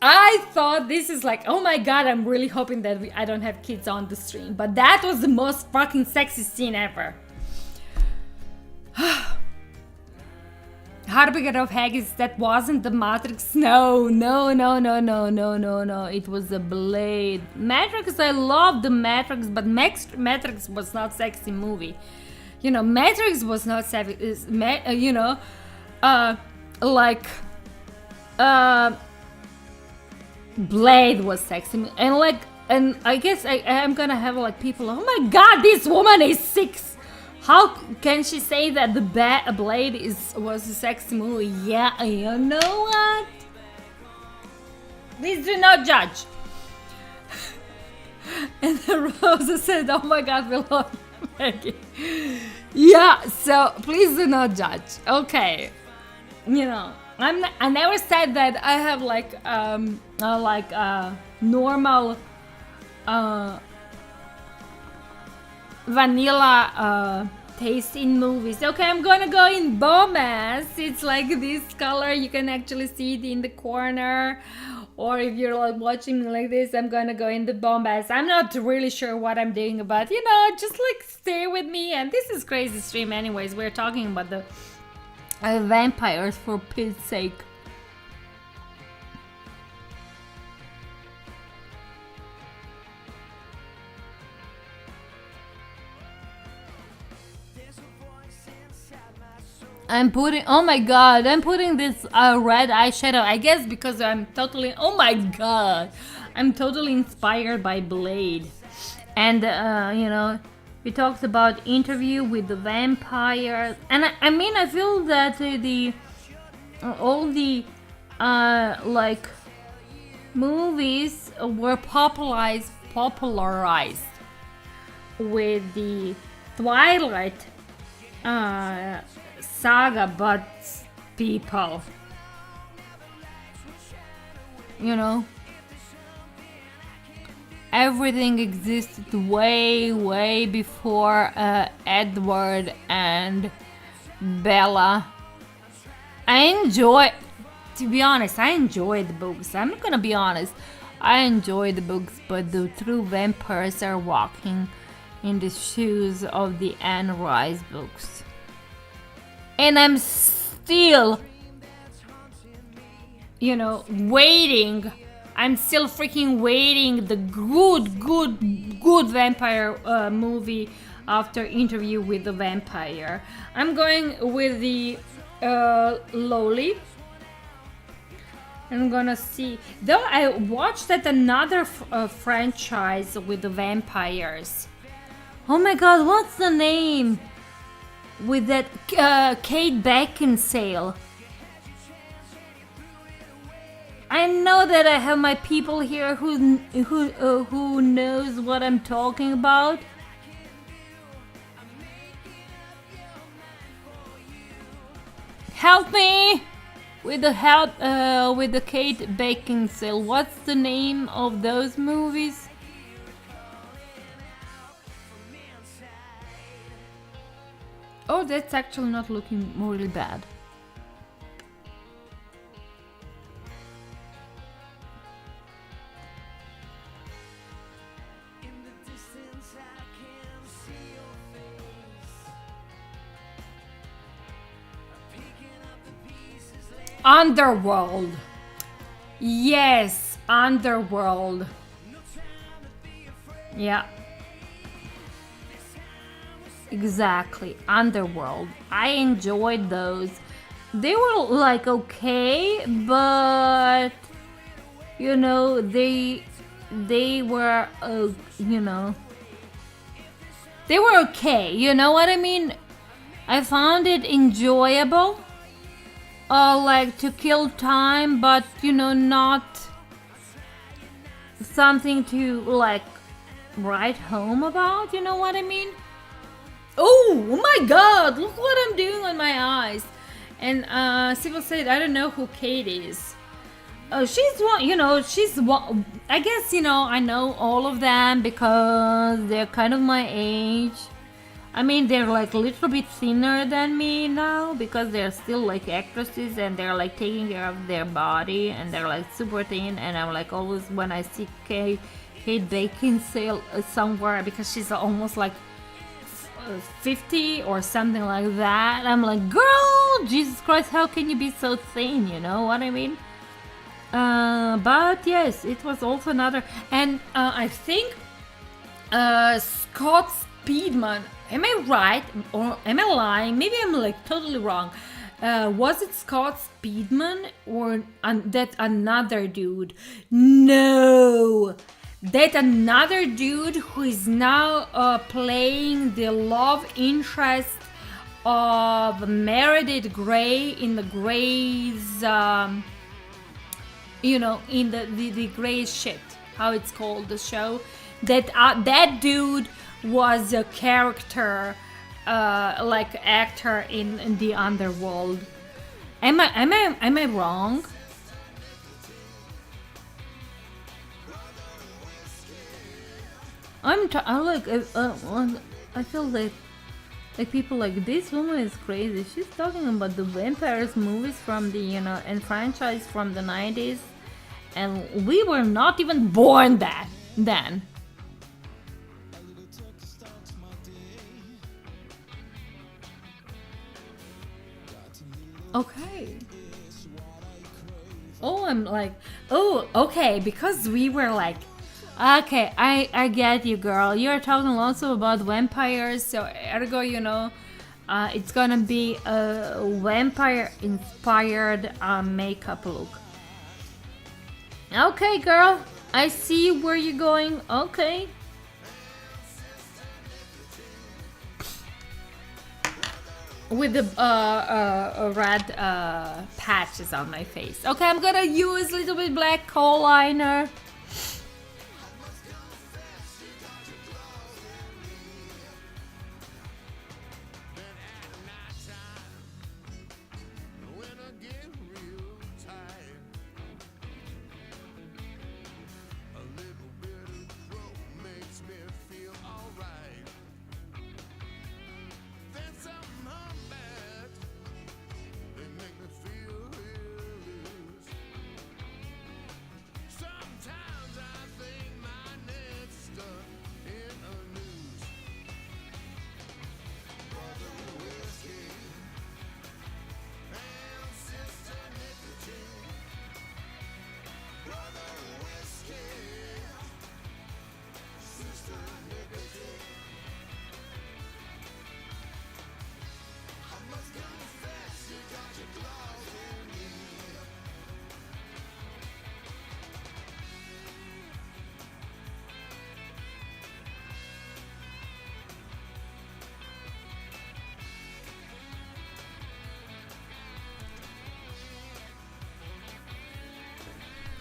I thought this is like, oh my god, I'm really hoping that I don't have kids on the stream, but that was the most fucking sexy scene ever. Harbinger of Haggis, that wasn't the Matrix. No, no, no, no, no, no, no, no. It was the Blade. Matrix, I love the Matrix, but Matrix was not sexy movie. You know, Matrix was not sexy. You know, like Blade was sexy, and like, and I guess I'm gonna have like people. Oh my God, this woman is 6. How can she say that the Blade was a sexy movie? Yeah, you know what? Please do not judge. And Rosa said, "Oh my God, we love you, Maggie." Yeah, so please do not judge. Okay, you know, I never said that I have like normal vanilla taste in movies. Okay, I'm gonna go in bomb ass. It's like this color, you can actually see it in the corner, or if you're like watching me like this, I'm gonna go in the bomb ass. I'm not really sure what I'm doing, but you know, just like stay with me. And this is crazy stream anyways. We're talking about the vampires, for Pete's sake. I'm putting, oh my God, I'm putting this red eyeshadow, I guess because I'm totally, oh my God, I'm totally inspired by Blade. And, you know, we talked about Interview with the Vampire. And I mean, I feel that all the, like, movies were popularized with the Twilight saga, but people, you know, everything existed way before Edward and Bella. To be honest, I enjoy the books. I'm not gonna be honest, I enjoy the books, but the true vampires are walking in the shoes of the Anne Rice books. And I'm still, you know, waiting. I'm still freaking waiting the good vampire movie after Interview with the Vampire. I'm going with the Loli. I'm gonna see. Though I watched that another franchise with the vampires. Oh my God, what's the name? With that Kate Beckinsale. I know that I have my people here who knows what I'm talking about. Help me with the Kate Beckinsale. What's the name of those movies? Oh, that's actually not looking really bad. Underworld. Yes, Underworld. Yeah. Exactly, Underworld. I enjoyed those. They were like okay, but you know, they were you know, they were okay. You know what I mean? I found it enjoyable, like to kill time, but you know, not something to like write home about. You know what I mean? Oh my God, look what I'm doing on my eyes. And Sybil said, I don't know who Kate is. She's one, you know, she's one. I guess, you know, I know all of them because they're kind of my age. I mean, they're like a little bit thinner than me now because they're still like actresses and they're like taking care of their body and they're like super thin. And I'm like always when I see Kate Beckinsale somewhere because she's almost like 50 or something like that, I'm like, girl, Oh, Jesus Christ, how can you be so thin? You know what I mean? But yes, it was also another. And I think Scott Speedman. Am I right or am I lying? Maybe I'm like totally wrong. Was it Scott Speedman or that another dude? No, that another dude who is now playing the love interest of Meredith Grey in the Grey's, in the Grey's shit. How it's called, the show. That dude was a character, like actor in the underworld. Am I wrong? I feel like people like this woman is crazy. She's talking about the vampires movies from the and franchise from the 90s, and we were not even born then. Okay. Oh, I'm like, oh, okay, because we were like, okay, I get you, girl. You're talking also about vampires, so ergo, it's gonna be a vampire-inspired makeup look. Okay, girl, I see where you're going. Okay. With the red patches on my face. Okay, I'm gonna use a little bit black kohl liner.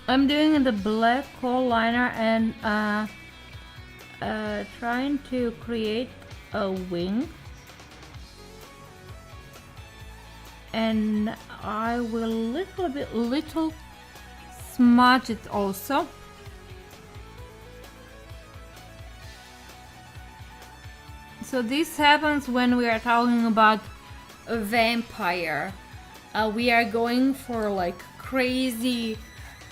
I'm doing the black kohl liner and trying to create a wing, and I will little smudge it also. So this happens when we are talking about a vampire. We are going for like crazy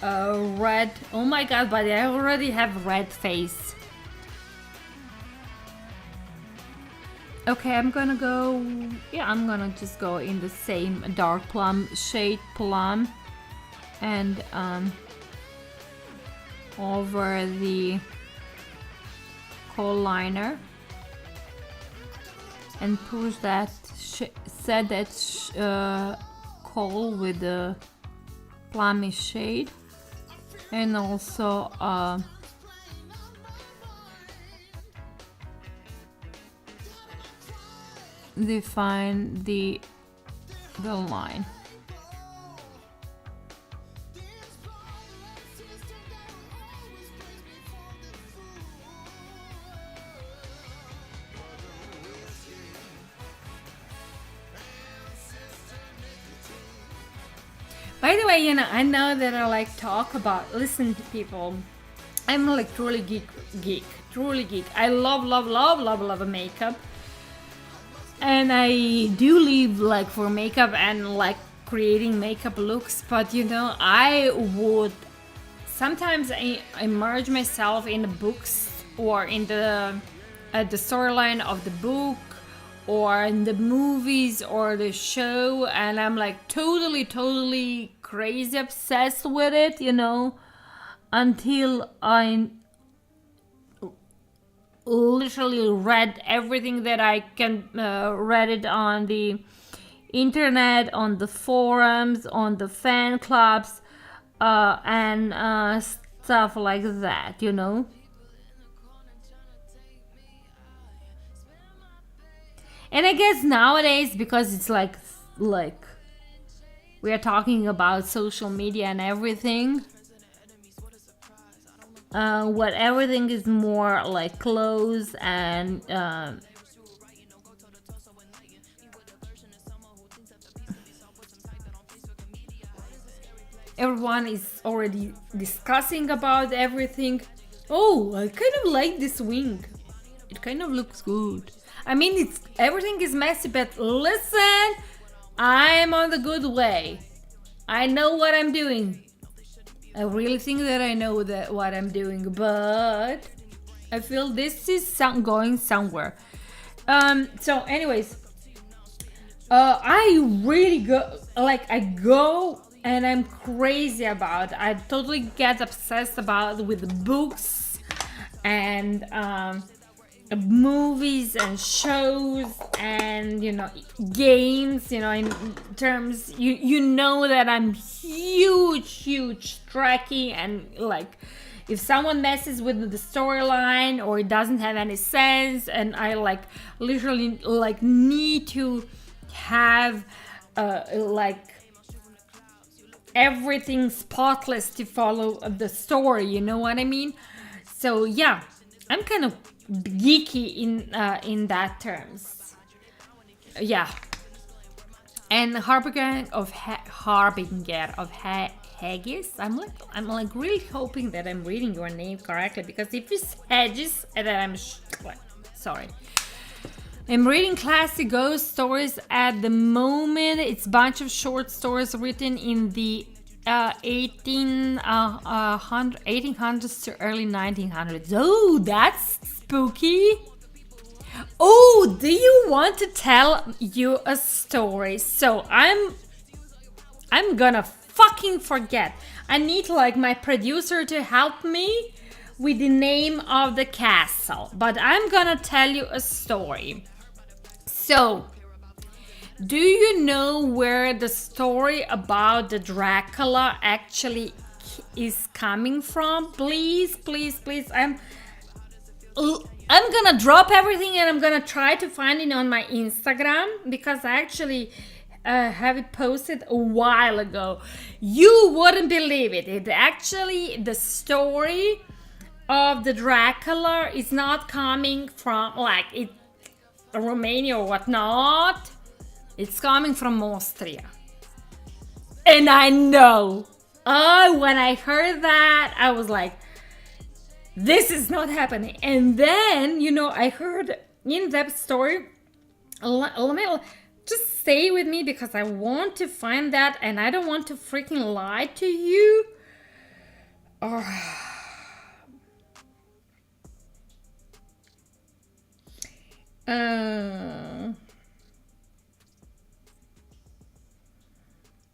red. Oh my god, but I already have red face. Okay, I'm gonna just go in the same dark plum shade plum and over the kohl liner and push that set that kohl with the plummy shade, and also define the line. By the way, I know that I like talk about, listen to people. I'm like truly geek, truly geek. I love makeup. And I do live like for makeup and like creating makeup looks, but I would sometimes immerse myself in the books or in the storyline of the book or in the movies or the show, and I'm like totally crazy obsessed with it, you know, until I literally read everything that I can read it on the internet, on the forums, on the fan clubs, and stuff like that, you know. And I guess nowadays, because it's like we are talking about social media and everything, what everything is more like close and everyone is already discussing about everything. Oh, I kind of like this wing. It kind of looks good. I mean, it's everything is messy, but listen, I'm on the good way. I know what I'm doing. I really think that I know that what I'm doing, but I feel this is going somewhere. So anyways, I really I go and I'm crazy about. I totally get obsessed about with books and movies and shows and, you know, games, you know, in terms, you know that I'm huge Trekkie, and like if someone messes with the storyline or it doesn't have any sense, and I like literally like need to have like everything spotless to follow the story, you know what I mean? So yeah, I'm kind of geeky in that terms. Yeah. And Harbinger of Haggis. I'm like really hoping that I'm reading your name correctly, because if it's Haggis, then I'm sorry. I'm reading classic ghost stories at the moment. It's a bunch of short stories written in the 1800s to early 1900s. Oh, that's spooky. Oh, do you want to tell you a story? So I'm gonna fucking forget. I need like my producer to help me with the name of the castle, but I'm gonna tell you a story. So, do you know where the story about the Dracula actually is coming from? Please. I'm gonna drop everything and I'm gonna try to find it on my Instagram, because I actually have it posted a while ago. You wouldn't believe it. It actually, the story of the Dracula is not coming from like it Romania or whatnot. It's coming from Austria. And I know. When I heard that, I was like, this is not happening. And then, you know, I heard in that story, let me just stay with me, because I want to find that and I don't want to freaking lie to you.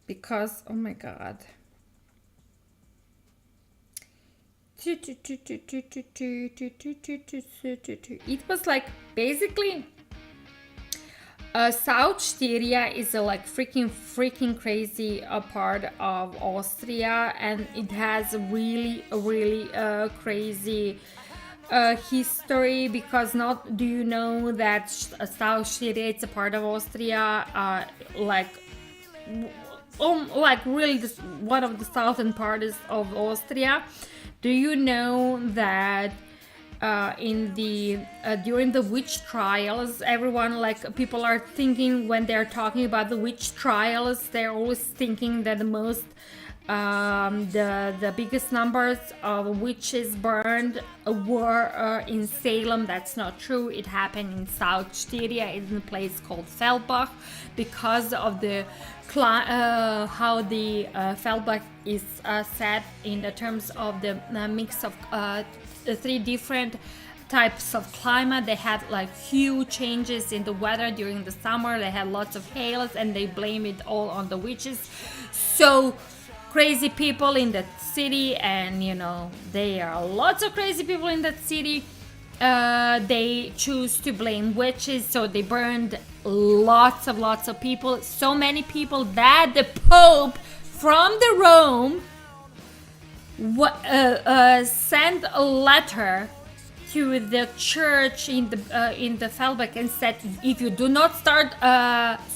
Because, oh my god. It was like basically South Styria is a like freaking crazy part of Austria, and it has a really crazy history, because not do you know that South Styria, it's a part of Austria, like really one of the southern parts of Austria. Do you know that in the during the witch trials, everyone, like people are thinking when they're talking about the witch trials, they're always thinking that the most the biggest numbers of witches burned were in Salem. That's not true. It happened in South Styria, in a place called Feldbach, because of the how the Feldbach is set in the terms of the mix of the three different types of climate. They had like huge changes in the weather during the summer. They had lots of hails, and they blame it all on the witches. So crazy people in that city, and you know, there are lots of crazy people in that city. They choose to blame witches, so they burned lots of people, so many people that the Pope from the Rome sent a letter to the church in the Feldberg and said, if you do not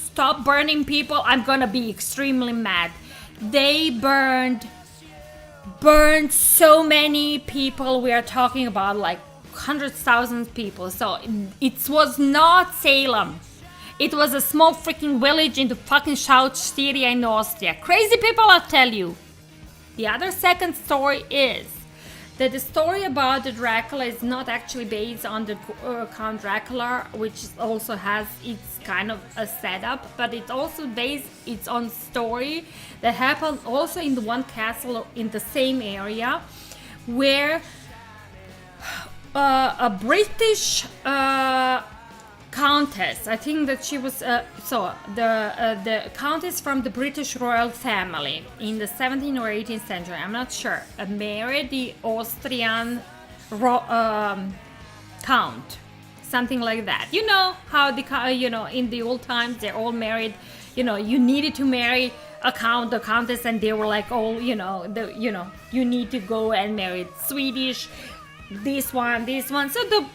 stop burning people, I'm gonna be extremely mad. They burned so many people. We are talking about like 100,000 people. So it was not Salem. It was a small freaking village in the fucking South Styria in Austria. Crazy people, I'll tell you. The other second story is that the story about the Dracula is not actually based on the Count Dracula, which also has its kind of a setup, but it's also based its on story that happened also in the one castle in the same area, where a British countess, I think that she was the countess from the British royal family in the 17th or 18th century, I'm not sure, married the Austrian count, something like that. You know how in the old times they're all married. You know, you needed to marry a count, the countess, and they were like, oh, you need to go and marry Swedish, this one. So the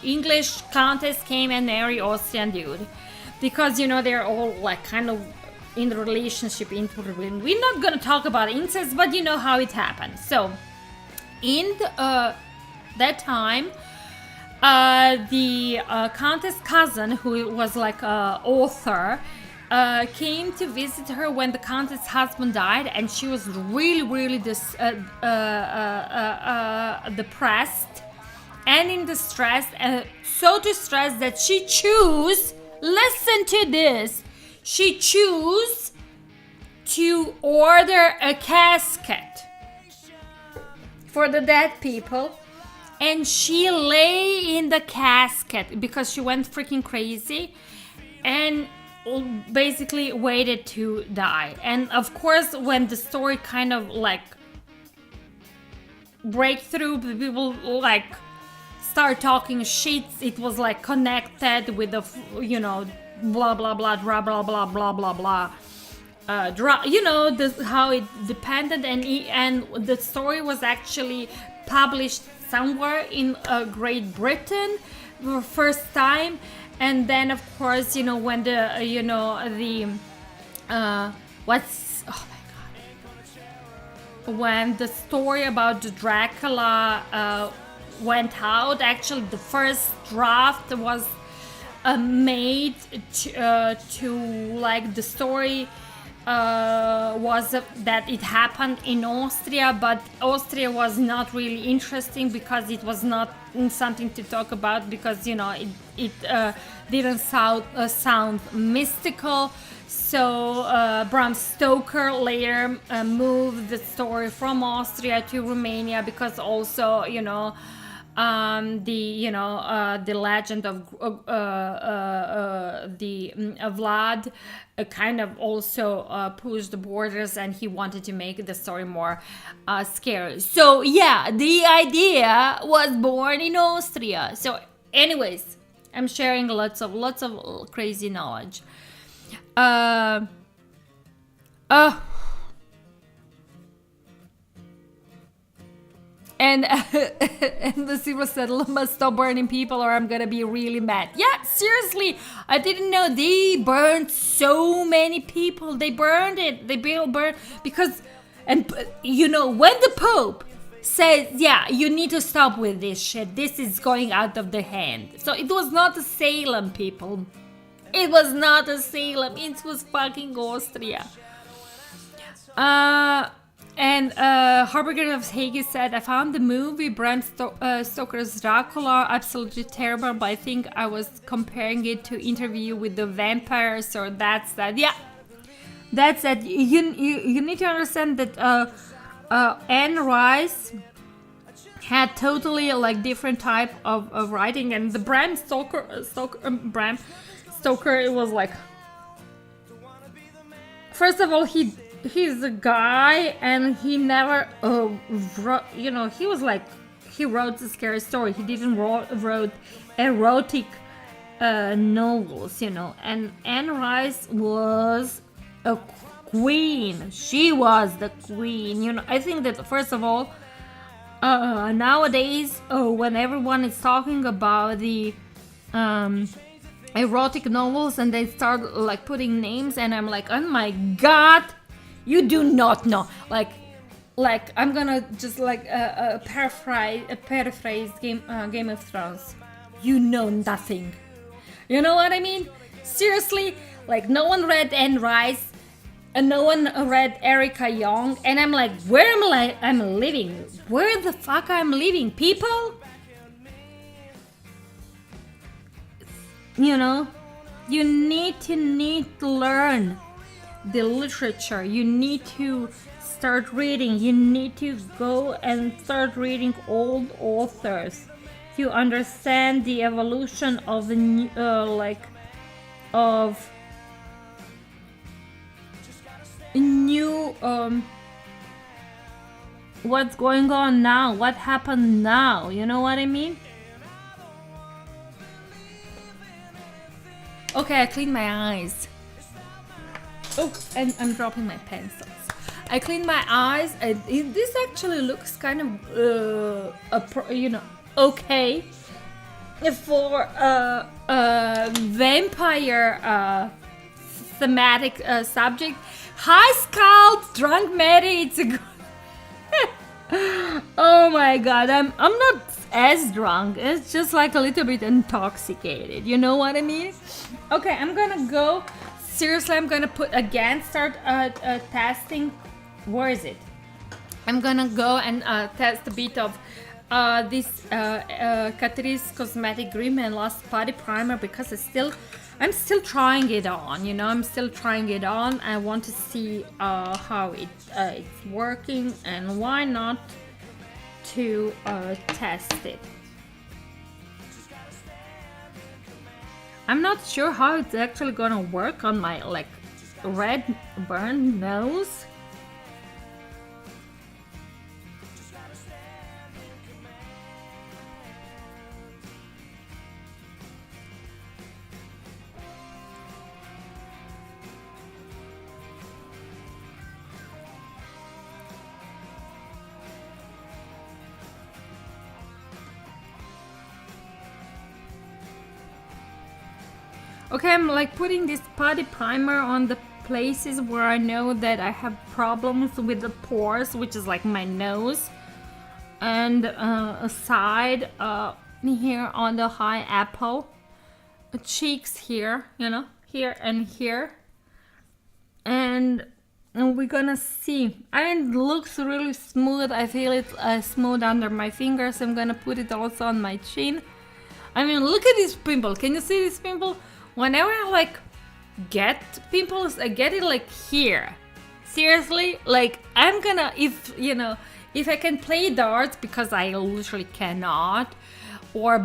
English countess came and married Austrian dude, because they're all like kind of in the relationship between. We're not gonna talk about incest, but you know how it happened. So in that time, the countess' cousin, who was like an author, came to visit her when the countess' husband died, and she was really depressed and in distress, so distressed that she chose, listen to this, she chose to order a casket for the dead people, and she lay in the casket because she went freaking crazy and basically waited to die. And of course, when the story kind of like break through, people like start talking shit. It was like connected with the blah blah blah blah blah blah blah blah blah how it depended, and the story was actually published somewhere in Great Britain for first time. And then, of course, when when the story about the Dracula went out, actually the first draft was made to like the story was that it happened in Austria, but Austria was not really interesting because it was not something to talk about, because it didn't sound mystical. So Bram Stoker later moved the story from Austria to Romania, because also the legend of Vlad kind of also pushed the borders, and he wanted to make the story more scary. So yeah, the idea was born in Austria. So anyways, I'm sharing lots of crazy knowledge. And the Zero said, Lumba, stop burning people or I'm gonna be really mad. Yeah, seriously, I didn't know they burned so many people. They burned it. They burned because, and when the Pope says, yeah, you need to stop with this shit. This is going out of the hand. So it was not a Salem, people. It was not a Salem. It was fucking Austria. And Harbinger of Hage said, I found the movie Bram Stoker's Dracula absolutely terrible, but I think I was comparing it to Interview with the Vampires, or that's that. Yeah, that's that. You need to understand that Anne Rice had totally like different type of writing, and the Bram Stoker, it was like, first of all, he's a guy, and he never wrote, he was like, he wrote a scary story. He didn't wrote erotic novels, and Anne Rice was a queen. She was the queen. I think that first of all, nowadays, when everyone is talking about the erotic novels, and they start like putting names, and I'm like, oh my god, you do not know. Like I'm gonna just like paraphrase Game of Thrones. You know nothing. You know what I mean? Seriously, like no one read Anne Rice, and no one read Erica Young, and I'm like, where am I'm living? Where the fuck I'm living, people? You need to learn the literature. You need to start reading. You need to go and start reading old authors to understand the evolution of the new what's going on now, what happened now, you know what I mean? Okay, I cleaned my eyes. Oh, and I'm dropping my pencils. I cleaned my eyes, and this actually looks kind of okay for a vampire thematic subject. Hi, Scout, drunk Mary. It's a good. Oh my god, I'm not as drunk. It's just like a little bit intoxicated. You know what I mean? Okay, I'm gonna go. Seriously, I'm gonna start testing. Where is it? I'm gonna go and test a bit of this Catrice Cosmetic Grim and Lost Putty Primer, because I'm still trying it on, I'm still trying it on. I want to see how it's working, and why not to test it. I'm not sure how it's actually gonna work on my like red burned nose. Okay, I'm like putting this putty primer on the places where I know that I have problems with the pores, which is like my nose and a side here on the high apple, cheeks here, here and here, and we're gonna see. I mean, it looks really smooth. I feel it smooth under my fingers. I'm gonna put it also on my chin. I mean, look at this pimple. Can you see this pimple? Whenever I like get pimples, I get it like here. Seriously, like I'm gonna, if I can play darts, because I literally cannot, or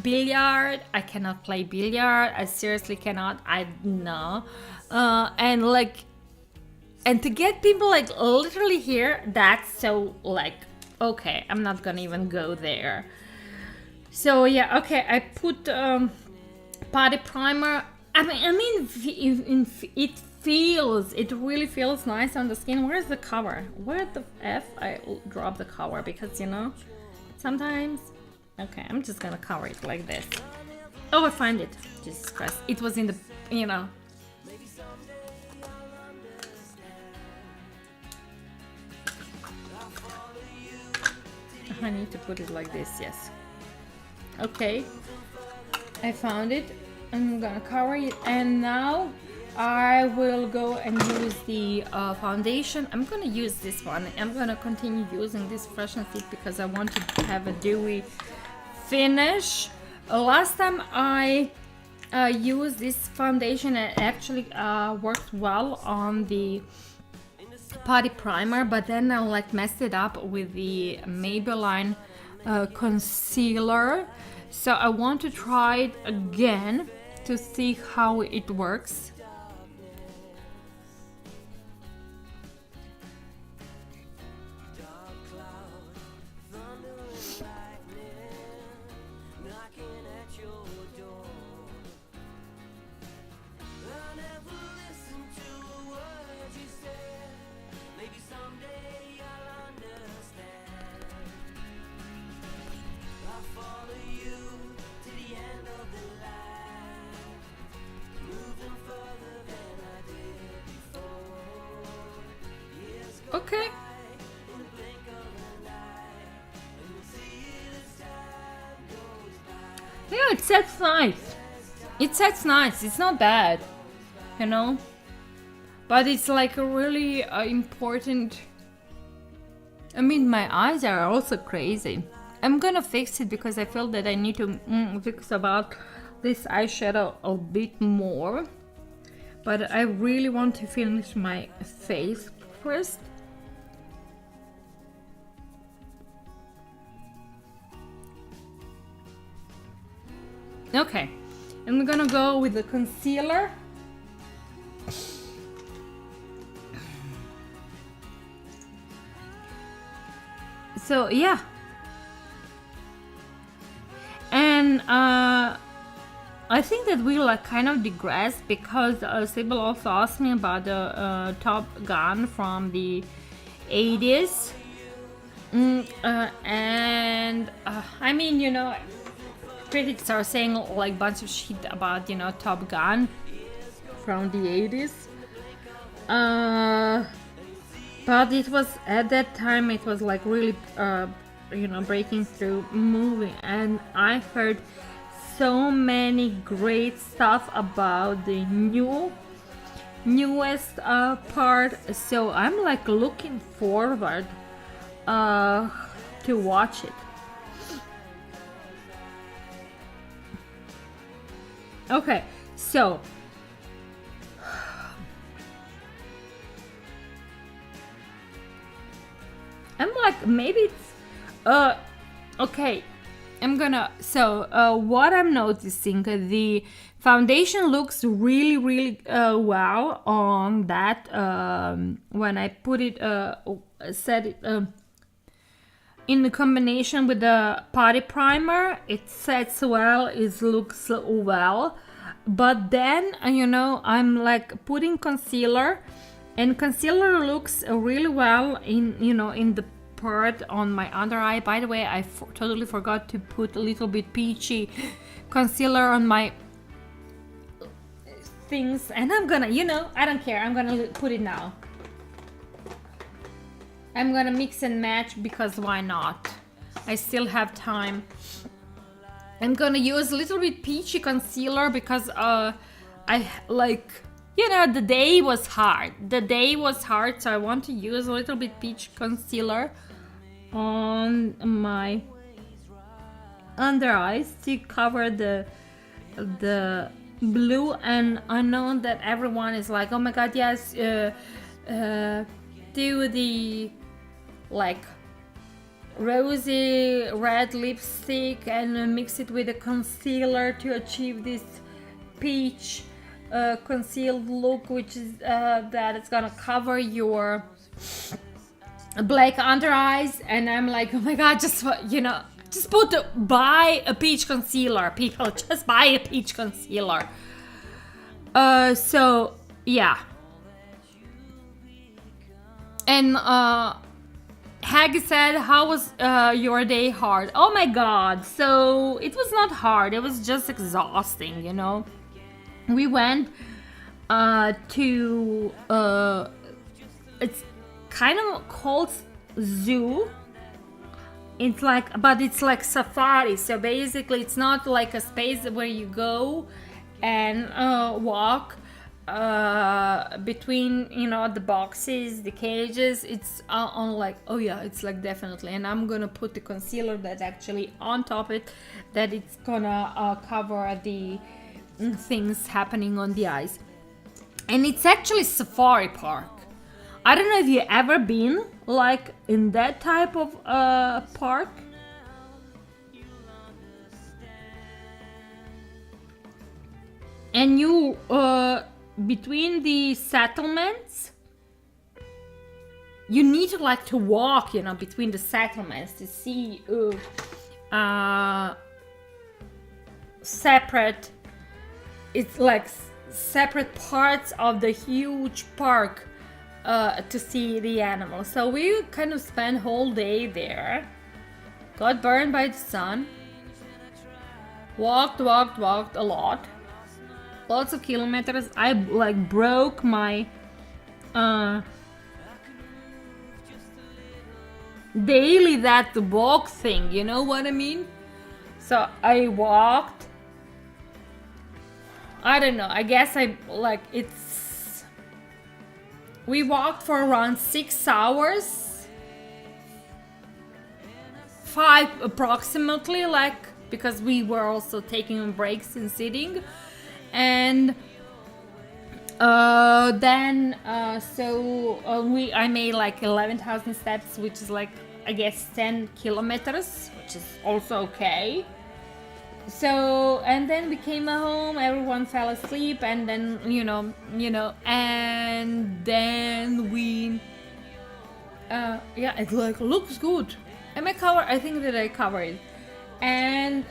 billiard, I cannot play billiard. I seriously cannot. I know, and to get people like literally here, that's so like, okay, I'm not gonna even go there. So yeah, okay, I put putty primer. I mean, it really feels nice on the skin. Where's the cover? Where the F I drop the cover? Because sometimes. Okay, I'm just gonna cover it like this. Oh, I find it. Jesus Christ, it was in the I need to put it like this. Yes. Okay, I found it. I'm gonna cover it, and now I will go and use the foundation. I'm gonna use this one. I'm gonna continue using this Fresh and Fit because I want to have a dewy finish. Last time I used this foundation, it actually worked well on the putty primer, but then I like messed it up with the Maybelline concealer. So I want to try it again to see how it works. Okay. Yeah, it sets nice. It sets nice. It's not bad, you know. But it's like a really important. I mean, my eyes are also crazy. I'm gonna fix it because I feel that I need to fix about this eyeshadow a bit more. But I really want to finish my face first. Okay, I'm gonna go with the concealer. So yeah, and I think that we like kind of digress because Sybil also asked me about the Top Gun from the 80s, and I mean, you know, critics are saying like bunch of shit about, you know, Top Gun from the 80s. But it was at that time it was like really you know, breaking through movie, and I heard so many great stuff about the newest part, so I'm like looking forward to watch it. Okay, so I'm like, maybe it's okay, I'm gonna, so what I'm noticing, the foundation looks really well on that when I put it set it in the combination with the putty primer. It sets well, it looks well, but then you know, I'm like putting concealer, and concealer looks really well in, you know, in the part on my under eye. By the way, I totally forgot to put a little bit peachy concealer on my things, and I'm gonna, you know, I don't care, I'm gonna put it now. I'm gonna mix and match because why not? I still have time. I'm gonna use a little bit peachy concealer because I like, you know, the day was hard. So I want to use a little bit peach concealer on my under eyes to cover the blue. And I know that everyone is like, oh my god, yes, do the like rosy red lipstick and mix it with a concealer to achieve this peach concealed look, which is that it's gonna cover your black under eyes. And I'm like, oh my god, just, you know, just buy a peach concealer, people. Just buy a peach concealer. So yeah. And Hag said, how was your day hard? Oh my god, so it was not hard, it was just exhausting, you know. We went to it's kind of called zoo. It's like, but it's like safari, so basically it's not like a space where you go and walk between, you know, the boxes, the cages. It's on like, oh yeah, it's like definitely. And I'm gonna put the concealer that's actually on top of it, that it's gonna cover the things happening on the eyes. And it's actually safari park. I don't know if you ever been like in that type of park. And you between the settlements, you need to like to walk, you know, between the settlements to see separate. It's like separate parts of the huge park to see the animals. So we kind of spent whole day there. Got burned by the sun. Walked a lot. Lots of kilometers. I like broke my daily that walk thing, you know what I mean? So I walked. I don't know. I guess we walked for around 6 hours. 5 approximately, like, because we were also taking breaks and sitting. And then I made like 11,000 steps, which is like, I guess, 10 kilometers, which is also okay. So, and then we came home, everyone fell asleep, and then, you know, and then we, yeah, it like looks good. Am I covered? I think that I covered. And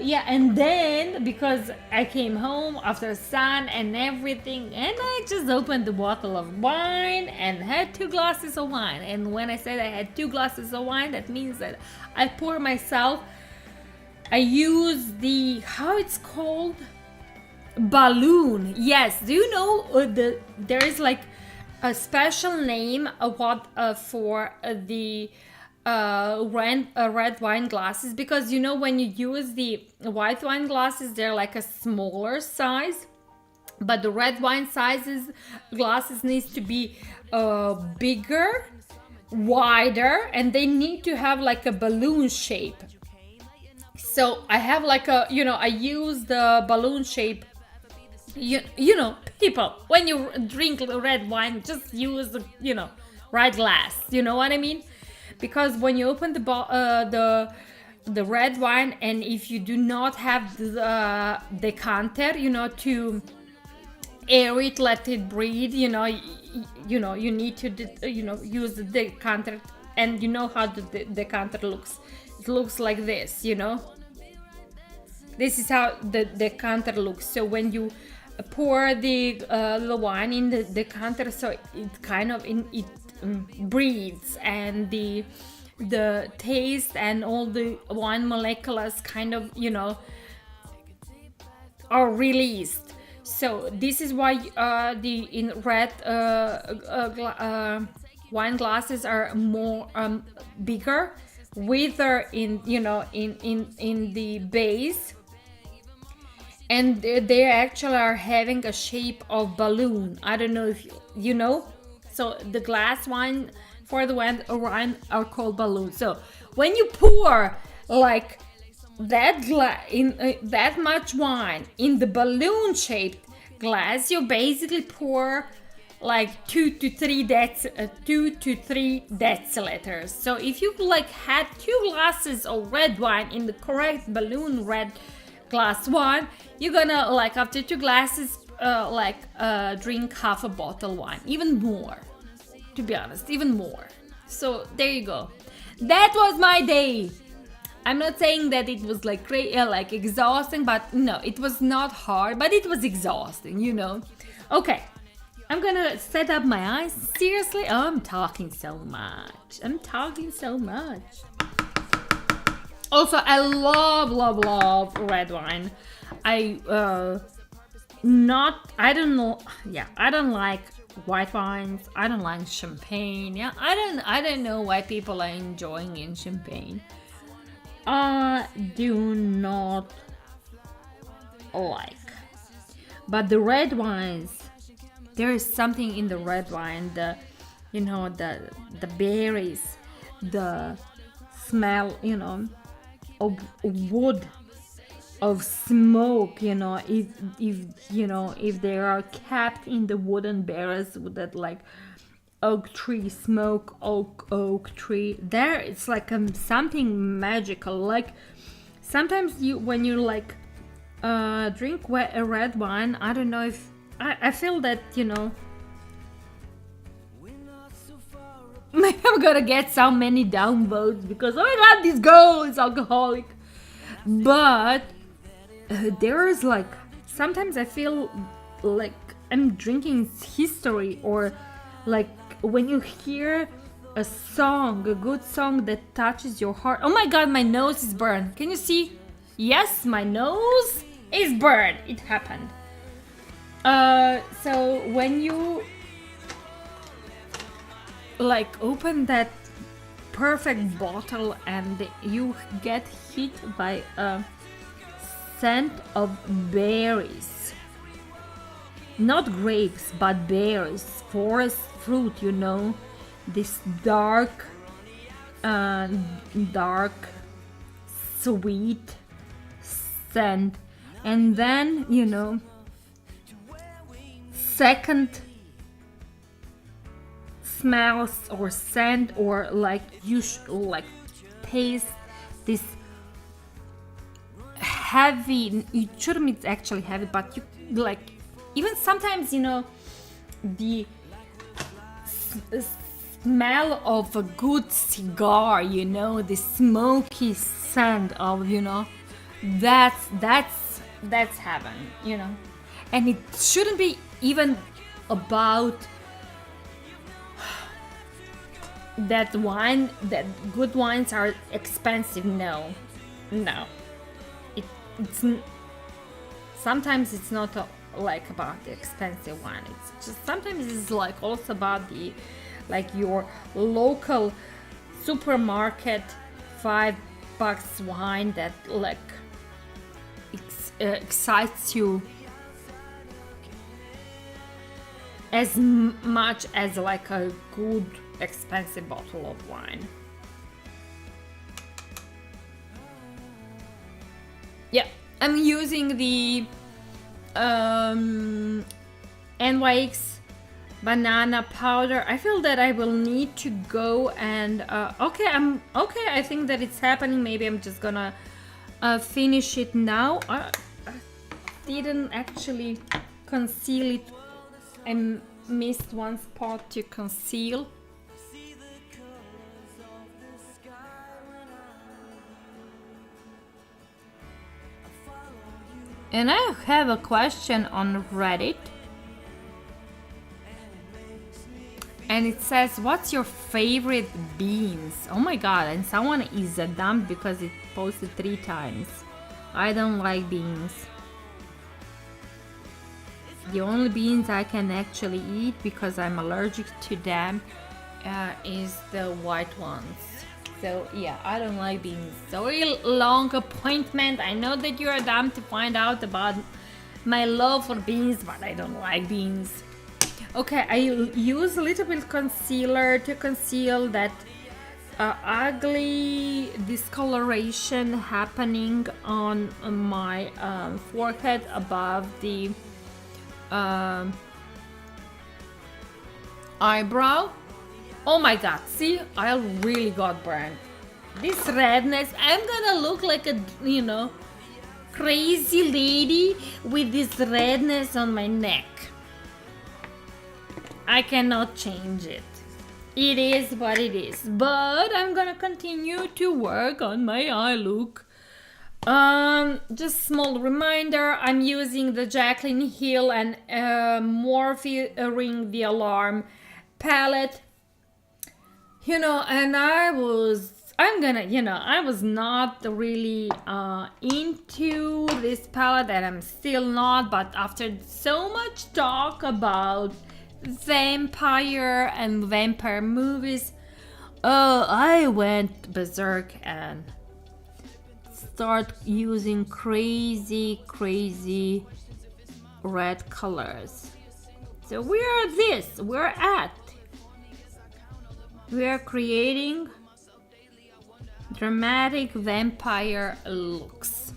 yeah, and then because I came home after sun and everything, and I just opened the bottle of wine and had 2 glasses of wine. And when I said I had 2 glasses of wine, that means that I pour myself. I use the, how it's called, balloon. Yes, do you know there is like a special name for the red wine glasses, because you know when you use the white wine glasses, they're like a smaller size, but the red wine glasses needs to be bigger, wider, and they need to have like a balloon shape. So I have like a, you know, I use the balloon shape. You know, people, when you drink red wine, just use the, you know, right glass. You know what I mean? Because when you open the red wine, and if you do not have the decanter, you know, to air it, let it breathe, you know, you need to, you know, use the decanter, and you know how the decanter looks. It looks like this, you know. This is how the decanter looks. So when you pour the wine in the decanter, so it kind of breathes, and the taste and all the wine molecules kind of, you know, are released. So this is why the red wine glasses are more bigger, wider in, you know, in the base, and they actually are having a shape of balloon. I don't know if you know. So the glass wine for the wine are called balloons. So when you pour like that that much wine in the balloon shaped glass, you basically pour like 2 to 3 deciliters. So if you like had 2 glasses of red wine in the correct balloon red glass wine, you're gonna, like, after 2 glasses drink half a bottle wine, even more, to be honest, even more. So there you go. That was my day. I'm not saying that it was like like exhausting, but no, it was not hard, but it was exhausting, you know. Okay, I'm gonna set up my eyes. Seriously, oh, I'm talking so much. Also, I love red wine. I don't like white wines. I don't like champagne. Yeah, I don't know why people are enjoying in champagne. I do not like. But the red wines, there is something in the red wine, the berries, the smell, you know, of wood, of smoke, you know, if they are kept in the wooden barrels, that like oak tree, smoke oak tree. There, it's like something magical. Like sometimes when you like drink a red wine, I don't know if I feel that, you know, I'm gonna get so many downvotes because oh my god, this girl is alcoholic. But there is like sometimes I feel like I'm drinking history, or like when you hear a song, a good song that touches your heart. Oh my god, my nose is burned. Can you see? Yes, my nose is burned. It happened. So when you like open that perfect bottle and you get hit by a scent of berries, not grapes but berries, forest fruit, you know, this dark sweet scent, and then, you know, second smells or scent, or like you like taste this heavy, it shouldn't be actually heavy, but you like, even sometimes, you know, the smell of a good cigar, you know, the smoky scent of, you know, that's heaven, you know. And it shouldn't be even about that wine, that good wines are expensive. No, it's sometimes it's not like about the expensive one. It's just sometimes it's like also about the like your local supermarket $5 wine that like excites you as much as like a good expensive bottle of wine. Yeah, I'm using the NYX banana powder. I feel that I will need to go and okay, I think that it's happening. Maybe I'm just gonna finish it now. I didn't actually conceal it. I missed one spot to conceal. And I have a question on Reddit. And it says, what's your favorite beans? Oh my god, and someone is dumped because it posted 3 times. I don't like beans. The only beans I can actually eat because I'm allergic to them is the white ones. So yeah, I don't like beans. Sorry, long appointment. I know that you are dumb to find out about my love for beans, but I don't like beans. Okay, I use a little bit concealer to conceal that ugly discoloration happening on my forehead above the eyebrow. Oh my god, see, I really got burned. This redness, I'm gonna look like a, you know, crazy lady with this redness on my neck. I cannot change it. It is what it is. But I'm gonna continue to work on my eye look. Just small reminder, I'm using the Jaclyn Hill and Morphe Ring the Alarm palette. You know, and I was not really into this palette, and I'm still not, but after so much talk about vampire and vampire movies, I went berserk and start using crazy red colors. So we are creating dramatic vampire looks.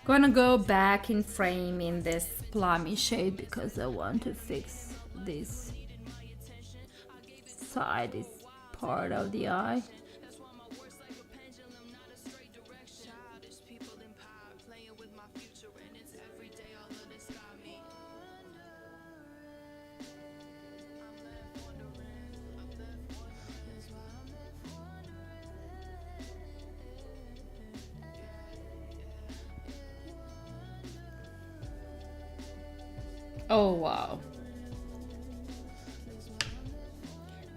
Gonna go back in frame in this plummy shade because I want to fix this side, this part of the eye. Oh wow.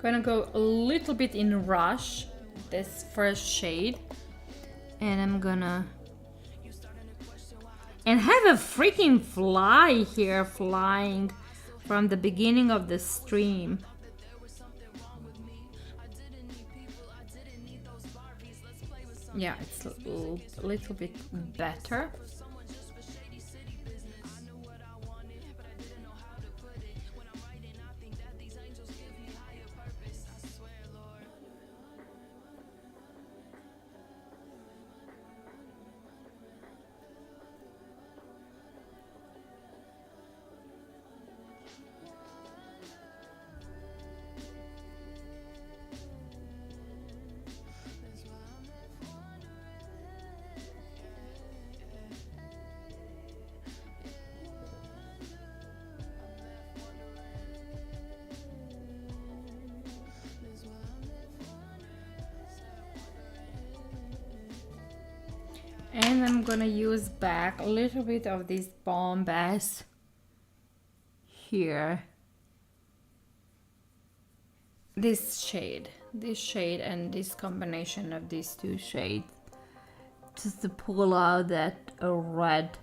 Gonna go a little bit in Rush, this first shade, and I'm gonna and have a freaking fly here flying from the beginning of the stream. Yeah, it's a little bit better. And I'm gonna use back a little bit of this bombast here. This shade and this combination of these two shades, just to pull out that red.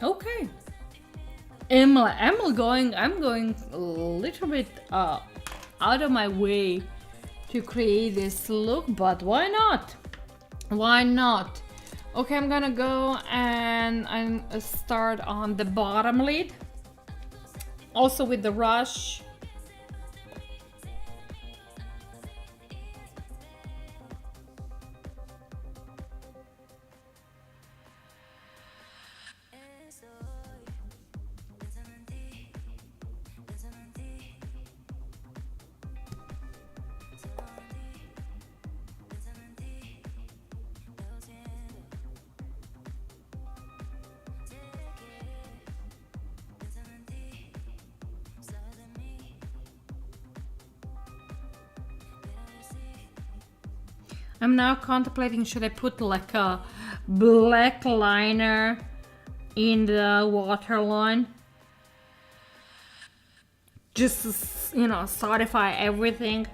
Okay. I'm going a little bit out of my way to create this look, but why not? Why not? Okay, I'm gonna go and start on the bottom lid, also with the Rush. I'm now contemplating, should I put like a black liner in the waterline? Just to, you know, solidify everything.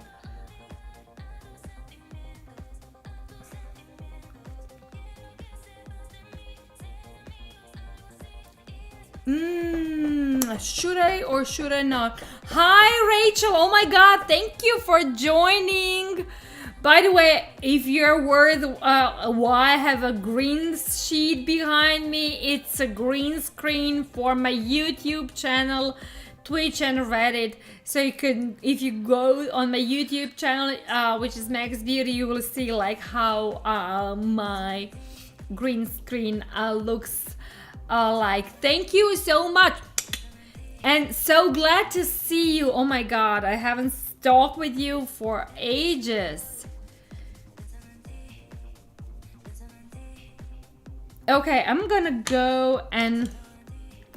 Should I or should I not? Hi Rachel, oh my god, thank you for joining. By the way, if you're worried why I have a green sheet behind me, it's a green screen for my YouTube channel, Twitch and Reddit. So you can, if you go on my YouTube channel, which is Megs Beauty, you will see like how my green screen looks like. Thank you so much. And so glad to see you. Oh my god, I haven't talked with you for ages. Okay, I'm gonna go and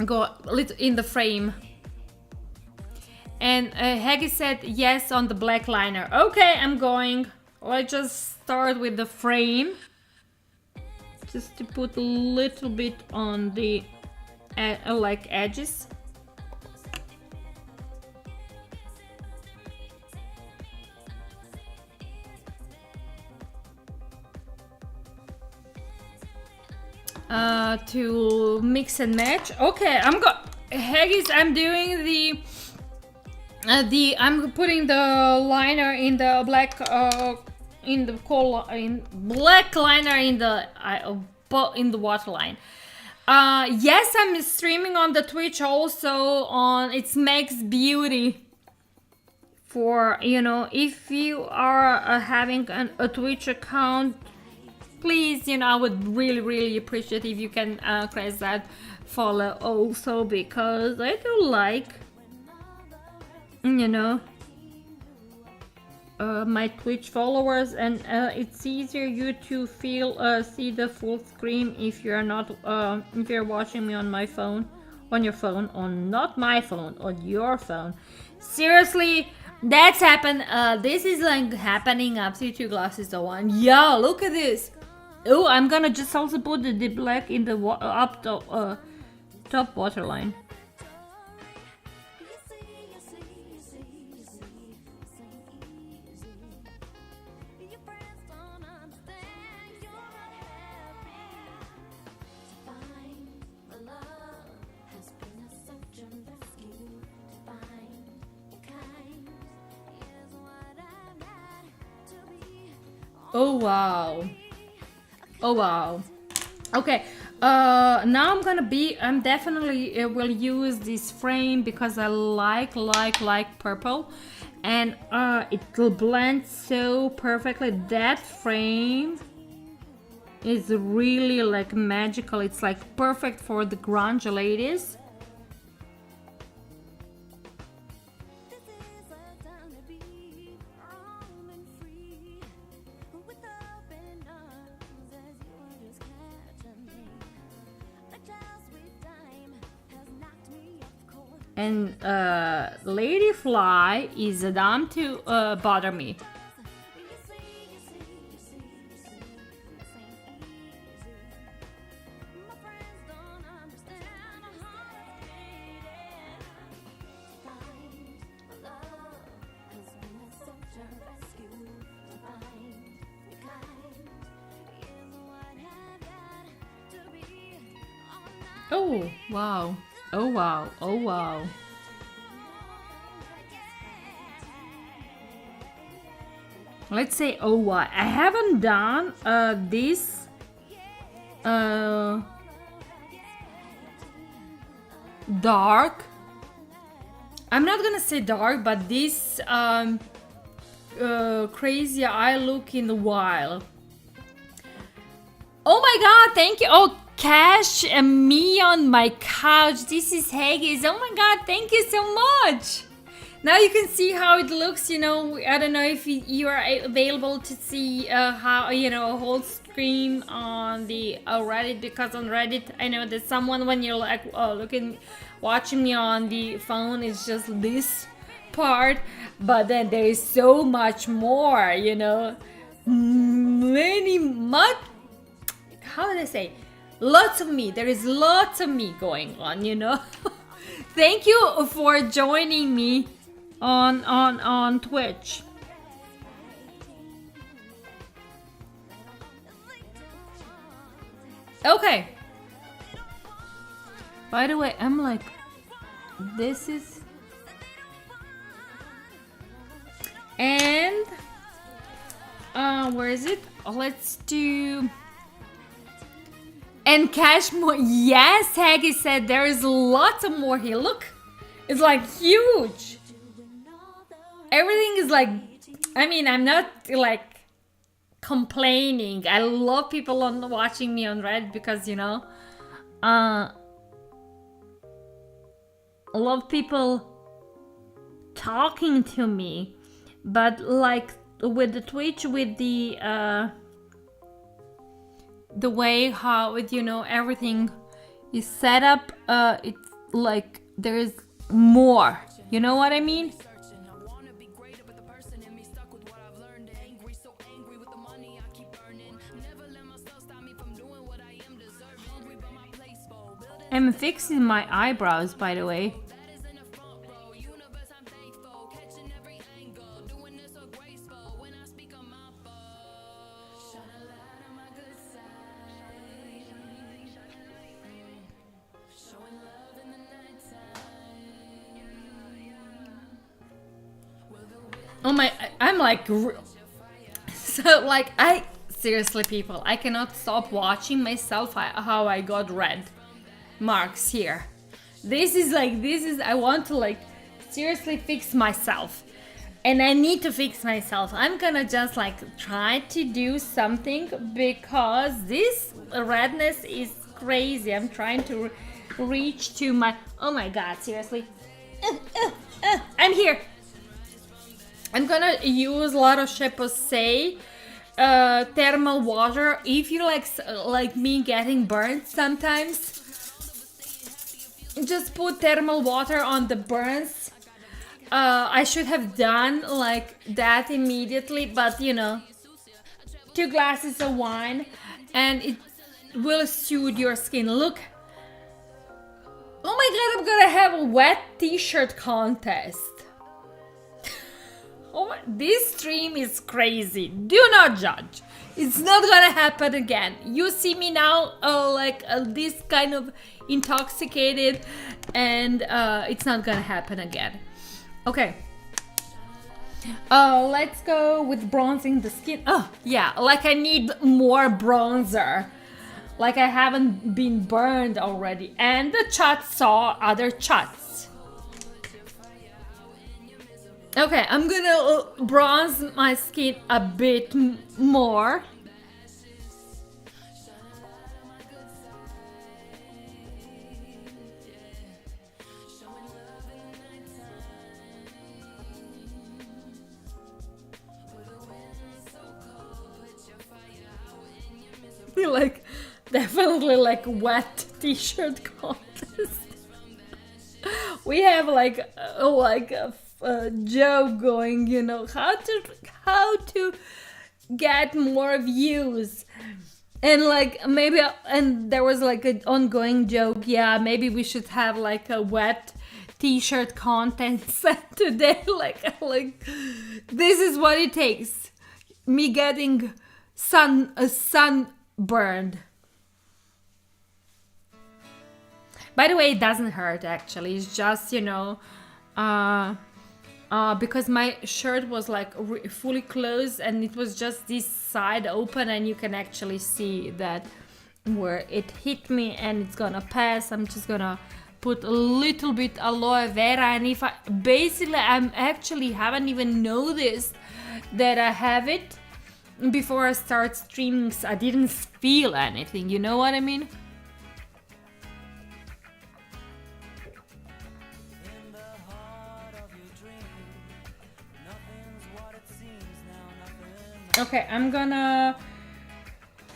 go a little in the frame. And Heggy said yes on the black liner. Okay, I'm going. Let's just start with the frame. Just to put a little bit on the like edges. To mix and match. Okay, Haggis, I'm doing the I'm putting the liner in the black black liner in the waterline. Yes, I'm streaming on the Twitch also on it's Megs Beauty. For if you are having a Twitch account, please, I would really appreciate if you can press that follow also, because I do like my Twitch followers, and it's easier you to see the full screen if you're not if you're watching me on my phone, on your phone, on not my phone, on your phone. Seriously, that's happened. This is like happening up to 2 glasses of wine. Yeah, look at this. Oh, I'm gonna just also put the black in the top waterline. Oh wow. Oh wow. Okay, now I'm definitely will use this frame because I like purple, and it will blend so perfectly. That frame is really like magical. It's like perfect for the grunge ladies. And Lady Fly is a dumb to bother me. Oh wow. Oh wow, oh wow. Let's say oh wow. I haven't done this dark. I'm not gonna say dark, but this crazy eye look in the wild. Oh my god, thank you. Oh, Cash and me on my couch. This is Haggis. Oh my god, thank you so much. Now you can see how it looks, I don't know if you are available to see how, a whole screen on the Reddit, because on Reddit, I know that someone, when you're like, watching me on the phone, it's just this part, but then there is so much more, how did I say? Lots of me. There is lots of me going on, Thank you for joining me on Twitch. Okay. By the way, I'm like, this is, and where is it? Let's do. And Cashmore, yes, Haggy said there is lots of more here. Look, it's like huge. Everything is like, I'm not like complaining. I love people watching me on Reddit because, I love people talking to me. But like with the Twitch, with the way how it, everything is set up, it's like there is more You know what I mean? I'm fixing my eyebrows, by the way. Oh my, I'm like, so like, seriously people, I cannot stop watching myself how I got red marks here. This is, I want to like seriously fix myself. And I need to fix myself. I'm gonna just like try to do something because this redness is crazy. I'm trying to reach to my, oh my god, seriously. I'm here. I'm gonna use La Roche-Posay thermal water. If you like me getting burnt sometimes, just put thermal water on the burns. I should have done like that immediately, but you know, 2 glasses of wine and it will soothe your skin. Look. Oh my god, I'm gonna have a wet t-shirt contest. Oh, this stream is crazy. Do not judge. It's not gonna happen again. You see me now this kind of intoxicated and it's not gonna happen again. Okay. Let's go with bronzing the skin. Oh, yeah, like I need more bronzer. Like I haven't been burned already. And the chat saw other chats. Okay, I'm gonna bronze my skin a bit more. Like, definitely like wet t-shirt contest. We have like a joke going, you know, how to get more views, and like maybe, and there was like an ongoing joke, yeah, maybe we should have like a wet t-shirt contest today. like this is what it takes, me getting sunburned. By the way, it doesn't hurt actually, it's just, you know, because my shirt was like fully closed and it was just this side open, and you can actually see that where it hit me, and it's gonna pass. I'm just gonna put a little bit aloe vera, and if I'm actually haven't even noticed that I have it before I start streaming. I didn't feel anything, you know what I mean? Okay, I'm gonna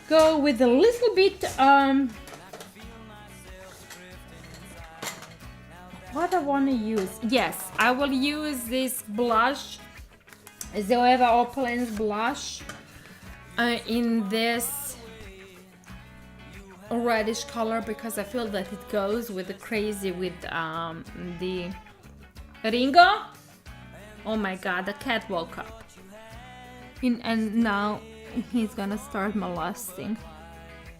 go with a little bit what I want to use. Yes, I will use this blush, Zoeva Opulence blush, in this reddish color, because I feel that it goes with the crazy with the Ringo. Oh my god, the cat woke up. And now he's gonna start molesting.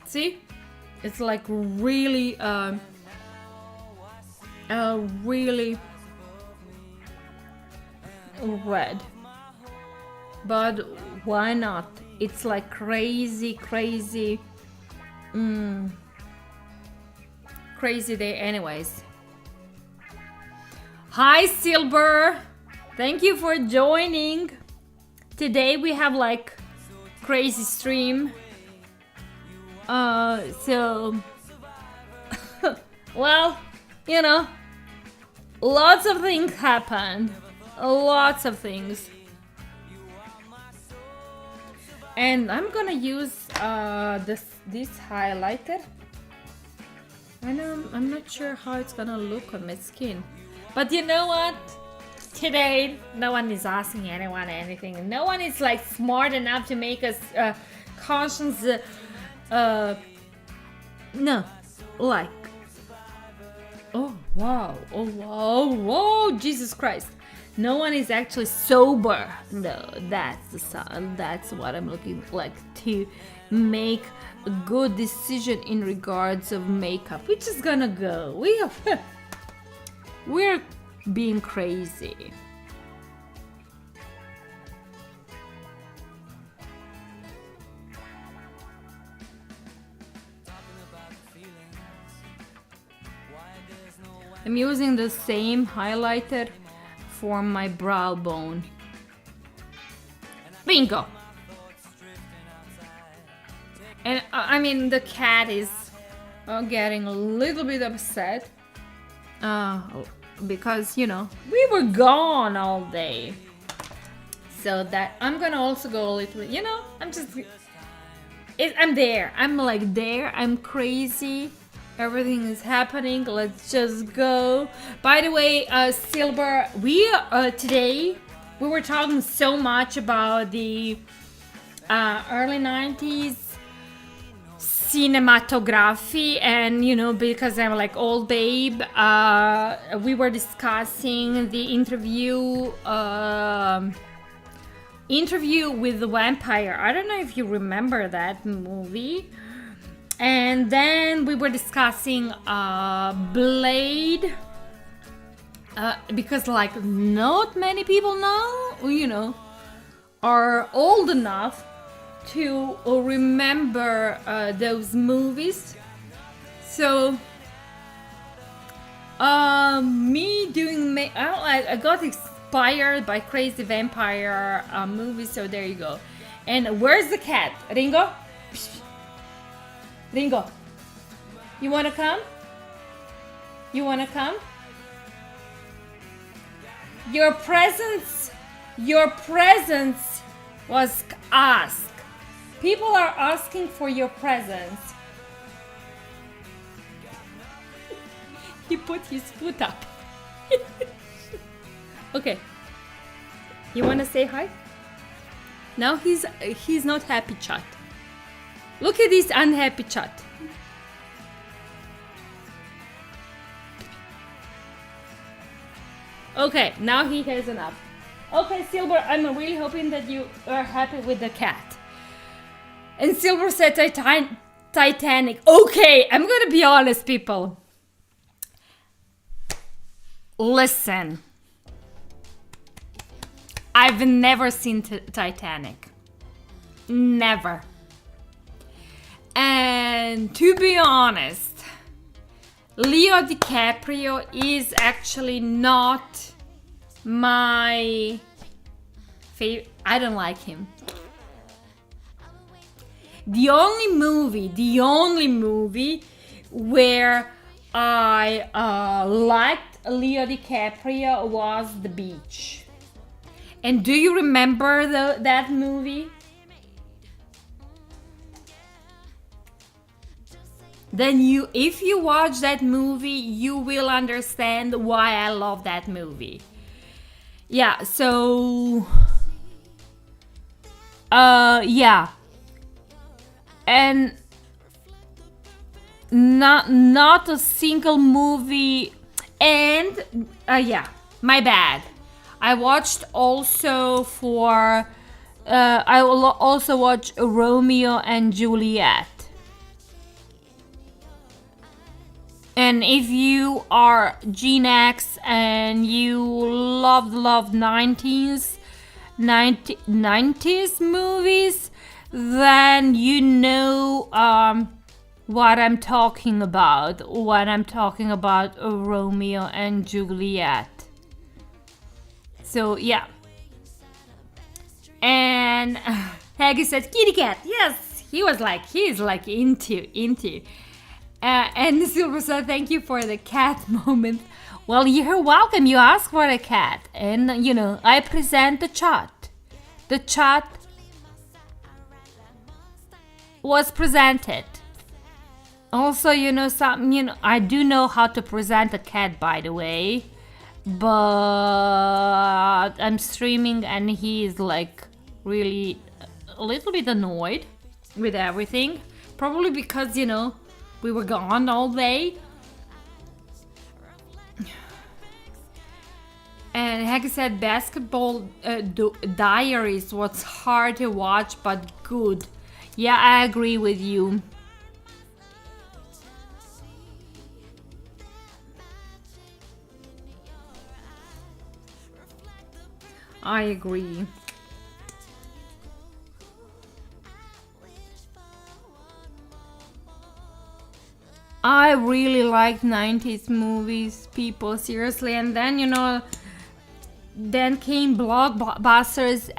See? It's like really really red. But why not? It's like crazy crazy day anyways. Hi Silver, thank you for joining. Today we have like crazy stream. So well, you know, lots of things happened. Lots of things. And I'm gonna use this highlighter. I'm not sure how it's gonna look on my skin. But you know what? today no one is asking anyone anything. No one is like smart enough to make us conscious. No, like. Oh wow! Oh wow! Whoa! Jesus Christ! No one is actually sober. No, that's the sign. That's what I'm looking like to make a good decision in regards of makeup. We're just gonna go. We're being crazy. I'm using the same highlighter for my brow bone. Bingo! And I mean, the cat is getting a little bit upset because, you know, we were gone all day. So that I'm gonna also go a little, you know, I'm there. I'm like there. I'm crazy. Everything is happening. Let's just go. By the way, Silver, today we were talking so much about the early 90s cinematography, and you know, because I'm like old babe, we were discussing the interview with the vampire. I don't know if you remember that movie. And then we were discussing Blade, because like not many people now, you know, are old enough to remember those movies. So me doing I got inspired by crazy vampire movies. So there you go. And where's the cat, Ringo? Ringo, you wanna come? You wanna come? Your presence was asked. People are asking for your presence. He put his foot up. Okay. You wanna say hi? Now he's not happy, chat. Look at this unhappy chat. Okay, now he has enough. Okay, Silver, I'm really hoping that you are happy with the cat. And Silver said Titanic. Okay, I'm gonna be honest, people. Listen. I've never seen Titanic. Never. And to be honest, Leo DiCaprio is actually not my favorite. I don't like him. The only movie where I liked Leo DiCaprio was The Beach. And do you remember that movie? Then if you watch that movie, you will understand why I love that movie. Yeah, so yeah. And not a single movie. And yeah, my bad. I watched also I will also watch Romeo and Juliet. And if you are Gen X and you love 90s movies, then you know what I'm talking about. When I'm talking about Romeo and Juliet. So yeah. And Haggy said kitty cat. Yes, he's like into. And Silver said, thank you for the cat moment. Well, you're welcome. You asked for a cat. And, you know, I present the chat. The chat was presented. Also, you know, I do know how to present a cat, by the way. but I'm streaming and he is like really a little bit annoyed with everything. Probably because, you know, we were gone all day. And Heck said Basketball Diaries was hard to watch but good. Yeah, I agree with you. I agree. I really liked 90s movies, people, seriously. And then, you know, then came blockbusters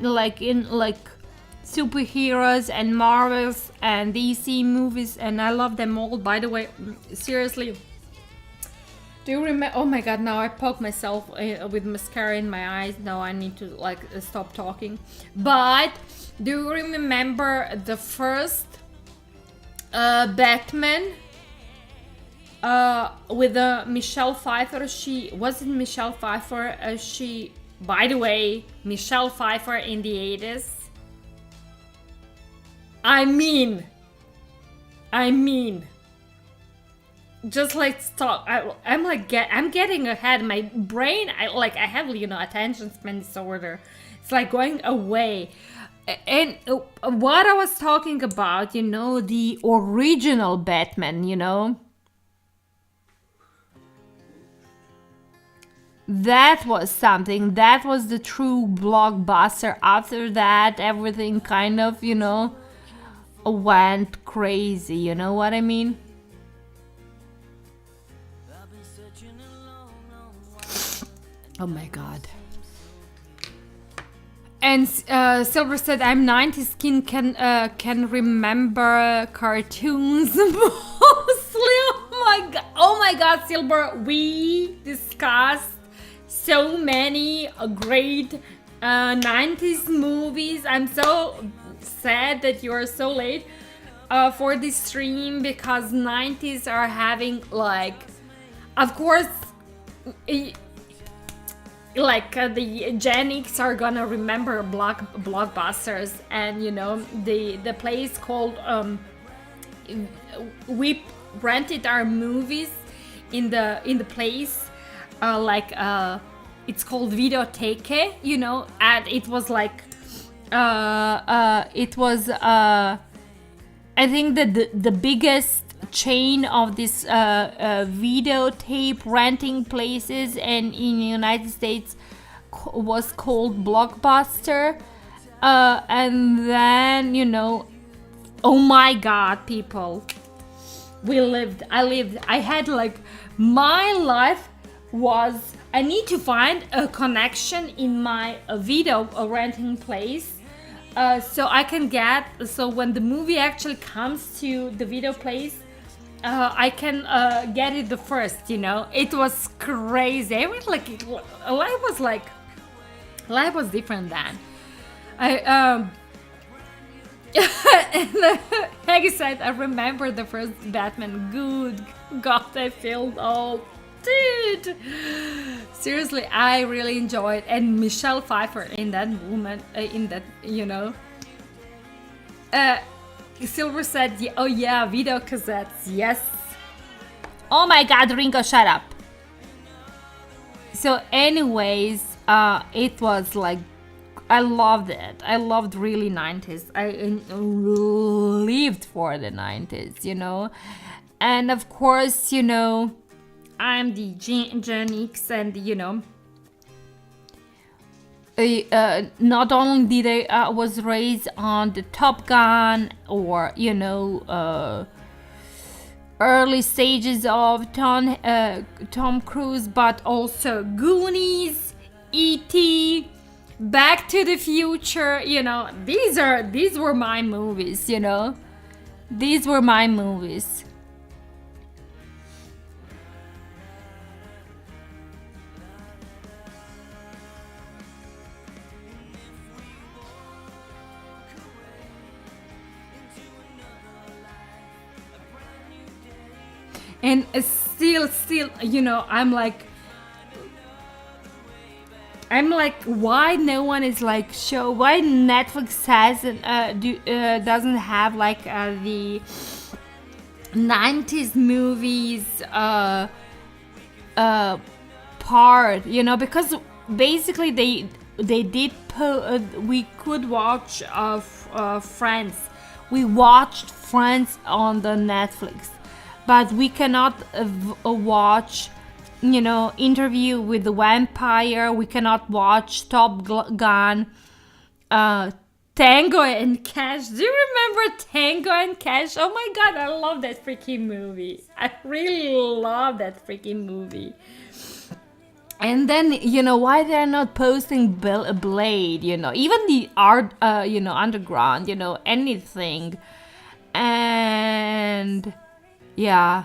like in like superheroes and Marvels and DC movies, and I love them all. By the way, seriously, do you remember? Oh my god, now I poke myself with mascara in my eyes. Now I need to like stop talking. But do you remember the first Batman with Michelle Pfeiffer? She wasn't Michelle Pfeiffer. She, by the way, Michelle Pfeiffer in the 80s. I mean, just like stop. I'm like I'm getting ahead. My brain, I have, you know, attention span disorder. It's like going away. And what I was talking about, you know, the original Batman, you know, that was something. That was the true blockbuster. After that, everything kind of, you know, went crazy. You know what I mean? Oh my god. And Silver said, "I'm 90s skin, can remember cartoons mostly." Oh my god, Silver, we discussed so many great 90s movies. I'm so sad that you are so late for this stream, because 90s are having like, of course, the Gen X are gonna remember blockbusters, and you know the place called we rented our movies in the place it's called Videotheke, you know, and it was like it was I think that the biggest chain of this videotape renting places and in the United States was called Blockbuster, and then, you know, oh my god, people, I had like, my life was, I need to find a connection in my video renting place, so I can get, so when the movie actually comes to the video place, I can get it the first, you know. It was crazy. I was like, life was different then. And Heggy said, I remember the first Batman. Good God, I feel old. Dude, seriously, I really enjoyed, and Michelle Pfeiffer in that woman, in that, you know. Silver said, oh yeah, video cassettes, yes. Oh my god, Ringo, shut up. So anyways, it was like, I loved it. I loved really 90s. I lived for the 90s, you know. And of course, you know, I'm the Gen X, and you know, not only did I was raised on the Top Gun, or you know, early stages of Tom Cruise, but also Goonies, E.T., Back to the Future. You know, these were my movies. You know, these were my movies. And still, you know, I'm like, I'm like, why no one is like why Netflix doesn't have like the 90s movies part, you know, because basically they did we could watch Friends. We watched Friends on the Netflix, but we cannot watch, you know, Interview with the Vampire. We cannot watch Top Gun, Tango and Cash. Do you remember Tango and Cash? Oh my god, I love that freaking movie. I really love that freaking movie. And then, you know, why they're not posting Blade, you know, even the art, you know, Underground, you know, anything. And yeah,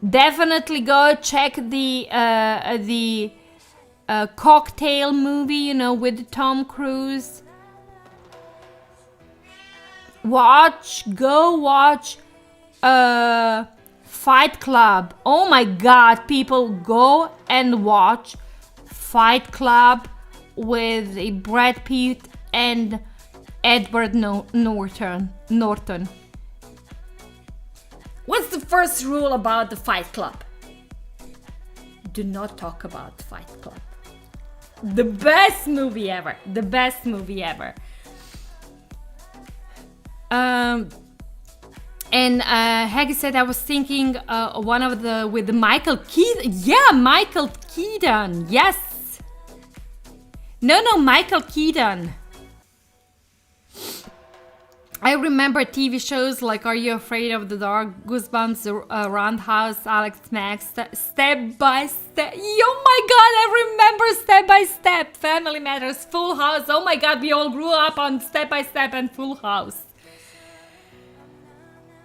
definitely go check the Cocktail movie, you know, with Tom Cruise. Go watch Fight Club. Oh my god, people, go and watch Fight Club with Brad Pitt and Edward Norton. What's the first rule about the Fight Club? Do not talk about Fight Club. The best movie ever. The best movie ever. And Haggy said, I was thinking one of the with Michael Keaton. Yeah, Michael Keaton. Yes. No, Michael Keaton. I remember TV shows like Are You Afraid of the Dark, Goosebumps, Roundhouse, Alex Max, Step by Step. Oh my god, I remember Step by Step, Family Matters, Full House. Oh my god, we all grew up on Step by Step and Full House.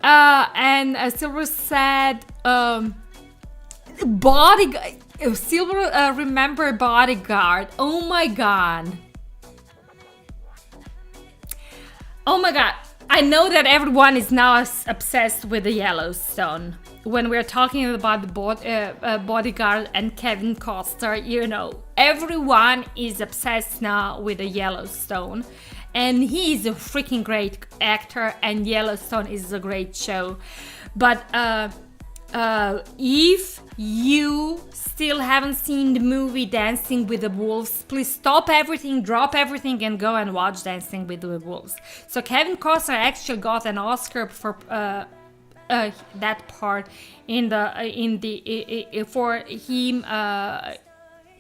And Silver said, Bodyguard. Silver remember Bodyguard. Oh my god. Oh my god. I know that everyone is now obsessed with the Yellowstone. When we're talking about the Bodyguard and Kevin Costner, you know, everyone is obsessed now with the Yellowstone. And he is a freaking great actor, and Yellowstone is a great show. But if you still haven't seen the movie Dancing with the Wolves, please stop everything, drop everything, and go and watch Dancing with the Wolves. So Kevin Costner actually got an Oscar for that part for him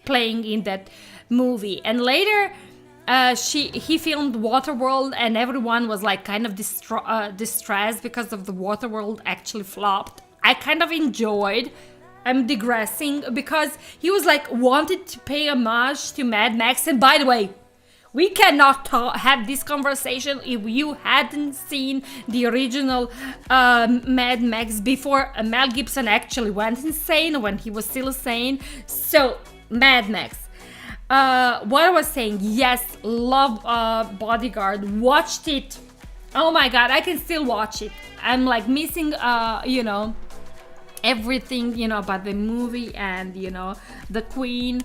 playing in that movie. And later he filmed Waterworld, and everyone was like kind of distressed because of the Waterworld actually flopped. I kind of enjoyed. I'm digressing because he was like wanted to pay homage to Mad Max. And by the way, we cannot have this conversation if you hadn't seen the original Mad Max before Mel Gibson actually went insane, when he was still sane. So Mad Max. What I was saying, yes, love Bodyguard, watched it. Oh my god, I can still watch it. I'm like missing, you know, everything, you know, about the movie and, you know, the Queen.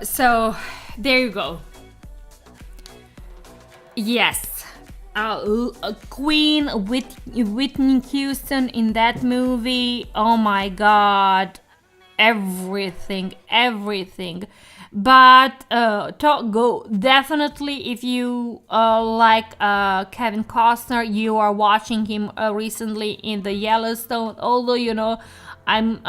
So there you go. Yes, Queen with Whitney Houston in that movie. Oh my god, everything. But go definitely if you like Kevin Costner, you are watching him recently in the Yellowstone. Although, you know, I'm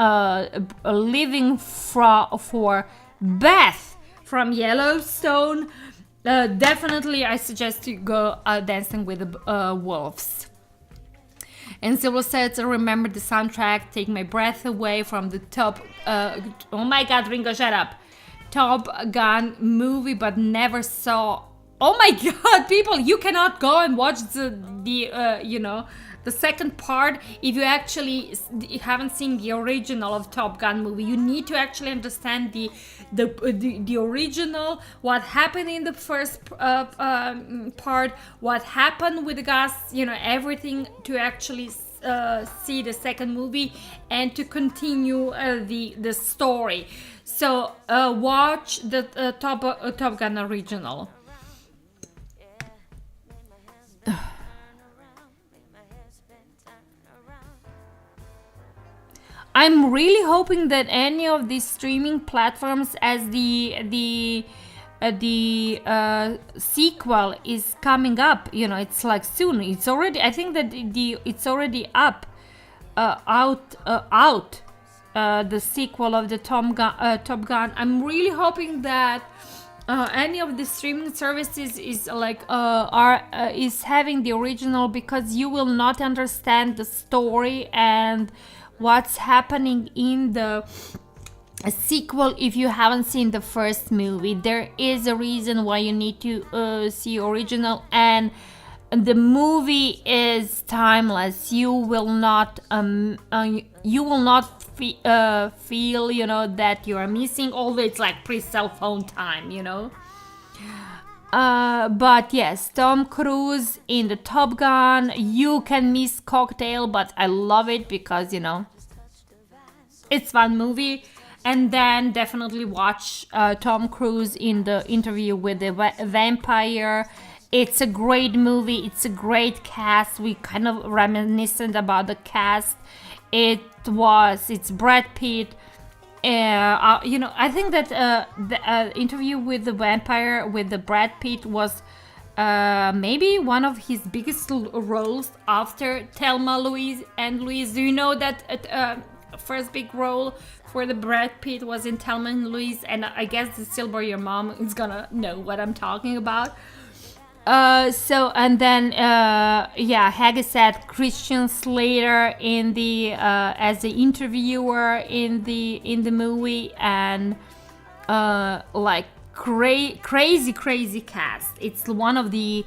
living for Beth from Yellowstone. Definitely I suggest you go Dancing with the Wolves. And Silver says, remember the soundtrack, Take My Breath Away from the top. Oh my god, Ringo, shut up. Top Gun movie, but never saw. Oh my god, people, you cannot go and watch the you know, the second part if you actually haven't seen the original of Top Gun movie. You need to actually understand the original, what happened in the first part, what happened with the gas, you know, everything, to actually see the second movie and to continue the story. So watch the Top Gun original. I'm really hoping that any of these streaming platforms, as the sequel is coming up, it's like soon. It's already. I think that it's already up, out. The sequel of the Top Gun. I'm really hoping that any of the streaming services is having the original, because you will not understand the story and what's happening in the sequel if you haven't seen the first movie. There is a reason why you need to see original, and the movie is timeless. You will not feel that you are missing, although it's like pre-cell phone time. But yes, Tom Cruise in the Top Gun. You can miss Cocktail, but I love it because it's fun movie. And then definitely watch Tom Cruise in the Interview with the Vampire. It's a great movie. It's a great cast. We kind of reminiscent about the cast. It's Brad Pitt. I think that the Interview with the Vampire with the Brad Pitt was maybe one of his biggest roles after Thelma, Louise and Louise. Do you know that first big role for the Brad Pitt was in Thelma and Louise? And I guess the Silver Your Mom is gonna know what I'm talking about. And then Hagge said Christian Slater in the as the interviewer in the movie, and like crazy cast. It's one of the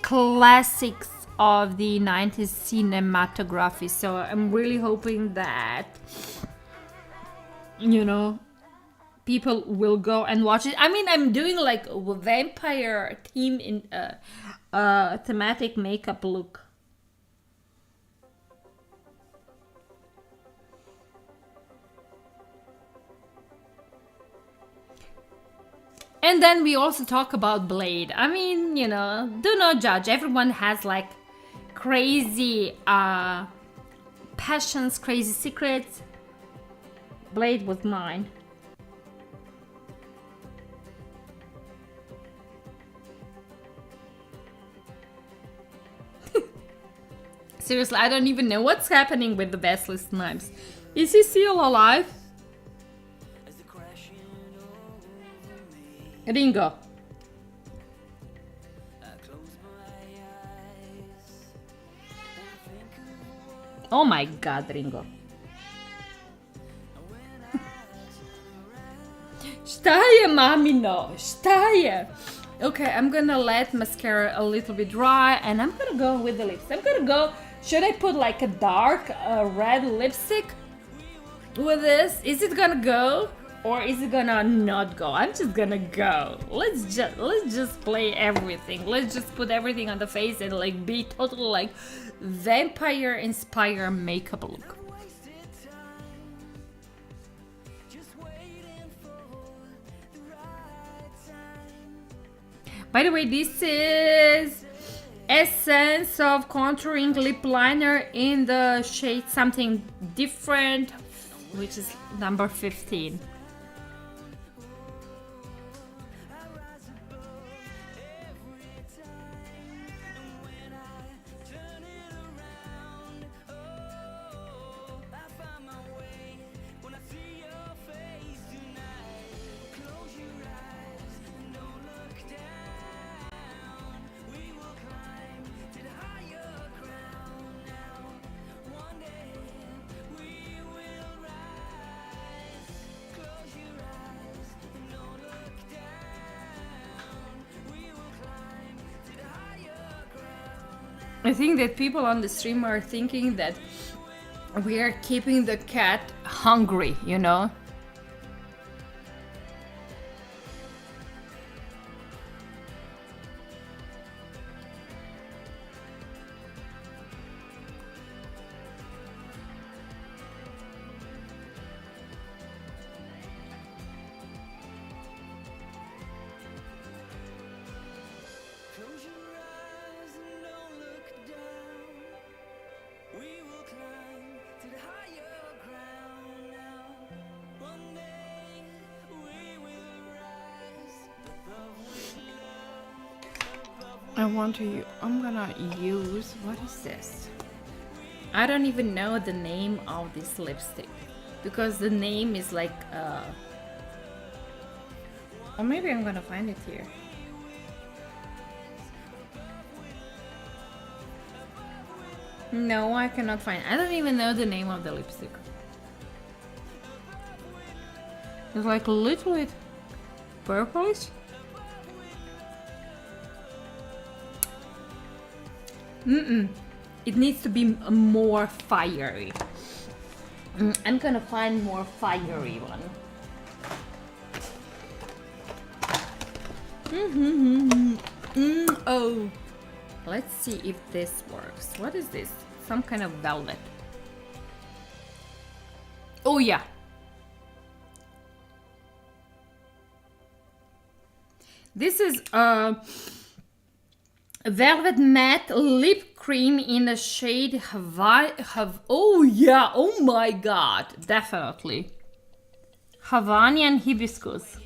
classics of the 90s cinematography. So I'm really hoping that people will go and watch it. I mean, I'm doing like a vampire theme in thematic makeup look. And then we also talk about Blade. I mean, do not judge. Everyone has like crazy passions, crazy secrets. Blade was mine. Seriously, I don't even know what's happening with the Wesley Snipes. Is he still alive? Ringo. Oh my god, Ringo. Staje, mamino, staje. Okay, I'm gonna let mascara a little bit dry, and I'm gonna go with the lips. Should I put like a dark red lipstick with this? Is it gonna go? Or is it gonna not go? I'm just gonna go. Let's just play everything. Let's just put everything on the face and like be total like vampire inspired makeup look. By the way, this is Essence of Contouring Lip Liner in the shade Something Different, which is number 15. I think that people on the stream are thinking that we are keeping the cat hungry, I'm gonna use, what is this? I don't even know the name of this lipstick because the name is like, or maybe I'm gonna find it here. No, I cannot find it. I don't even know the name of the lipstick. It's like a little bit purplish. It needs to be more fiery. I'm gonna find more fiery one. Oh, let's see if this works. What is this? Some kind of velvet. Oh yeah. This is a velvet matte lip cream in the shade oh yeah, oh my god, definitely Hawaiian hibiscus.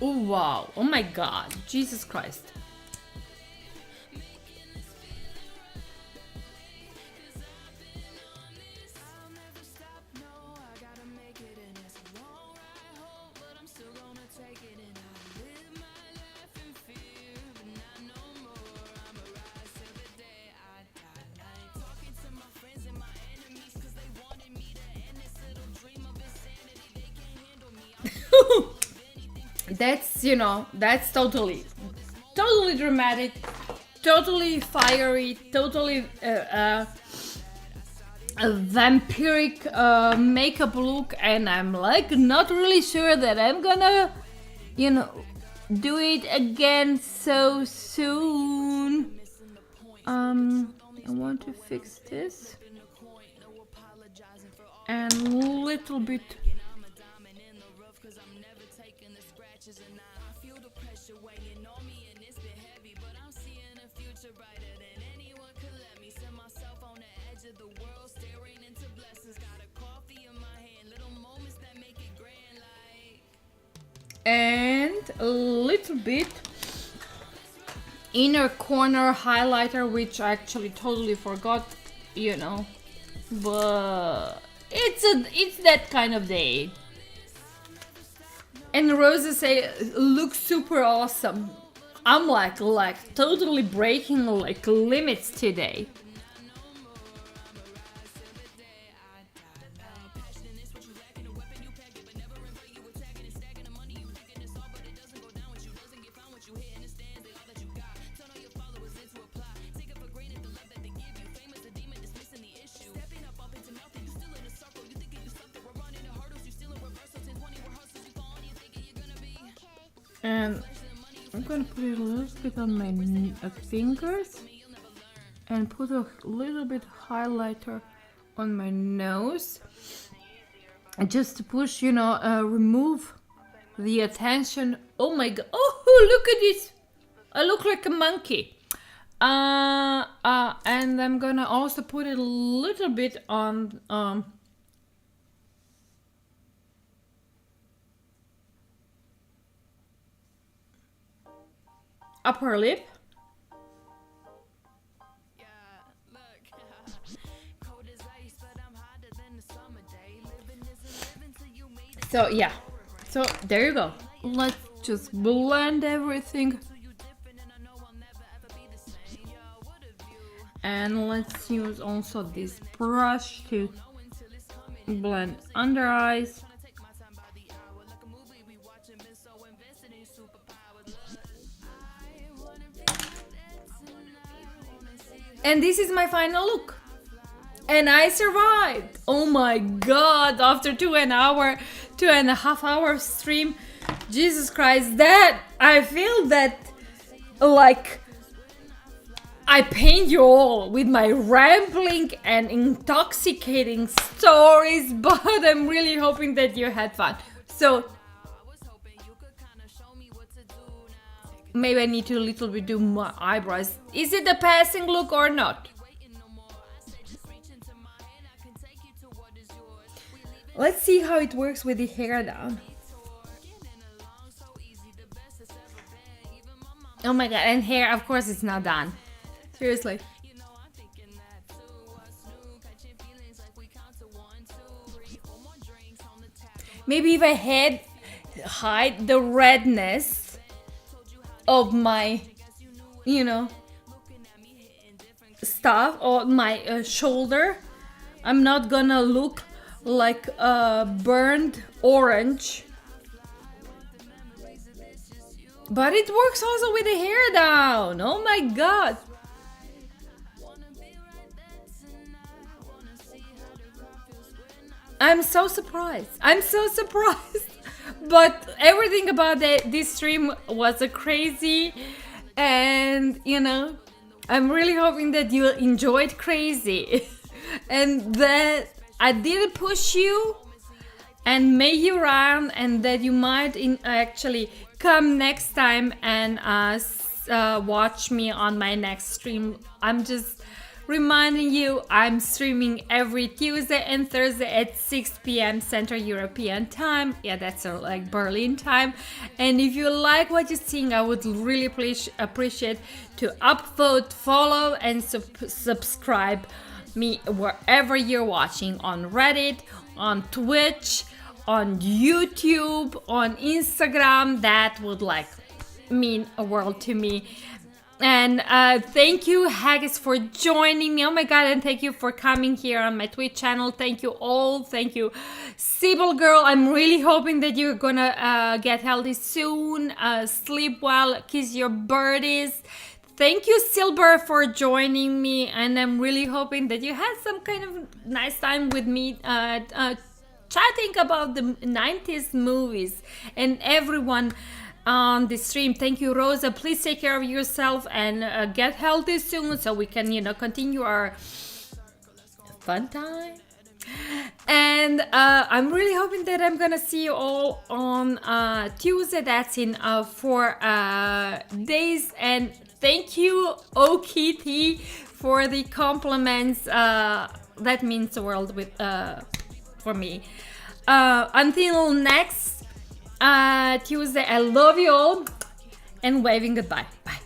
Oh wow, oh my god, Jesus Christ. That's, you know, that's totally dramatic, totally fiery, totally a vampiric makeup look, and I'm like not really sure that I'm gonna, you know, do it again so soon. I want to fix this and a little bit. And a little bit inner corner highlighter, which I actually totally forgot, you know, but it's that kind of day. And Rosa say looks super awesome. I'm like totally breaking like limits today. And I'm gonna put it a little bit on my fingers and put a little bit highlighter on my nose, just to push, you know, remove the attention. Oh my god! Oh, look at this! I look like a monkey. And I'm gonna also put it a little bit on upper lip. So yeah, so there you go. Let's just blend everything. And let's use also this brush to blend under eyes. And this is my final look. And I survived. Oh my god, after 2.5 hour stream. Jesus Christ, that I feel that like I paint you all with my rambling and intoxicating stories, but I'm really hoping that you had fun. So maybe I need to a little bit do my eyebrows. Is it a passing look or not? Let's see how it works with the hair down. Oh my god, and hair, of course, it's not done. Seriously. Maybe if I hide the redness of my, you know, stuff or my shoulder, I'm not gonna look like a burned orange. But it works also with the hair down. Oh my god. I'm so surprised. I'm so surprised. But everything about this stream was a crazy, and you know, I'm really hoping that you enjoyed crazy and that I didn't push you and make you run, and that you might actually come next time and watch me on my next stream. I'm just reminding you, I'm streaming every Tuesday and Thursday at 6 p.m. Central European Time. Yeah, that's like Berlin time. And if you like what you're seeing, I would really appreciate to upvote, follow, and subscribe me wherever you're watching, on Reddit, on Twitch, on YouTube, on Instagram. That would like mean a world to me. And thank you, Haggis, for joining me. Oh my god, and thank you for coming here on my Twitch channel. Thank you all. Thank you, Sibyl girl. I'm really hoping that you're gonna get healthy soon. Sleep well, kiss your birdies. Thank you, Silver, for joining me, and I'm really hoping that you had some kind of nice time with me chatting about the 90s movies and everyone on the stream. Thank you, Rosa. Please take care of yourself and get healthy soon so we can, you know, continue our fun time. And I'm really hoping that I'm gonna see you all on Tuesday. That's in 4 days. And thank you, Okiti, for the compliments. That means the world for me. Until next Tuesday, I love you all, and waving goodbye. Bye.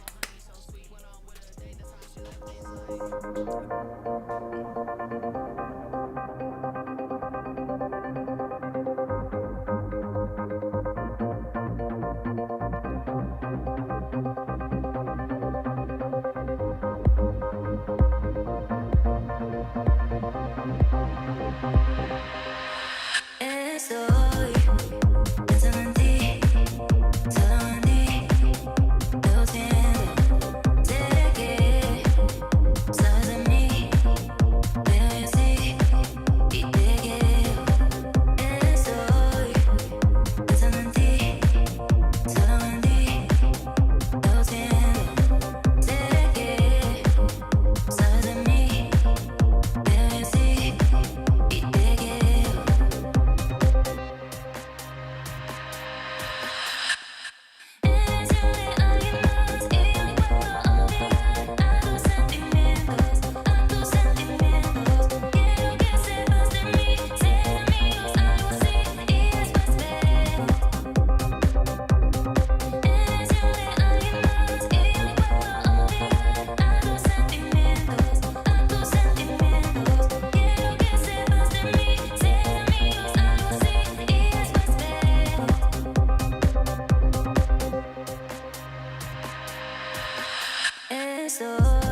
So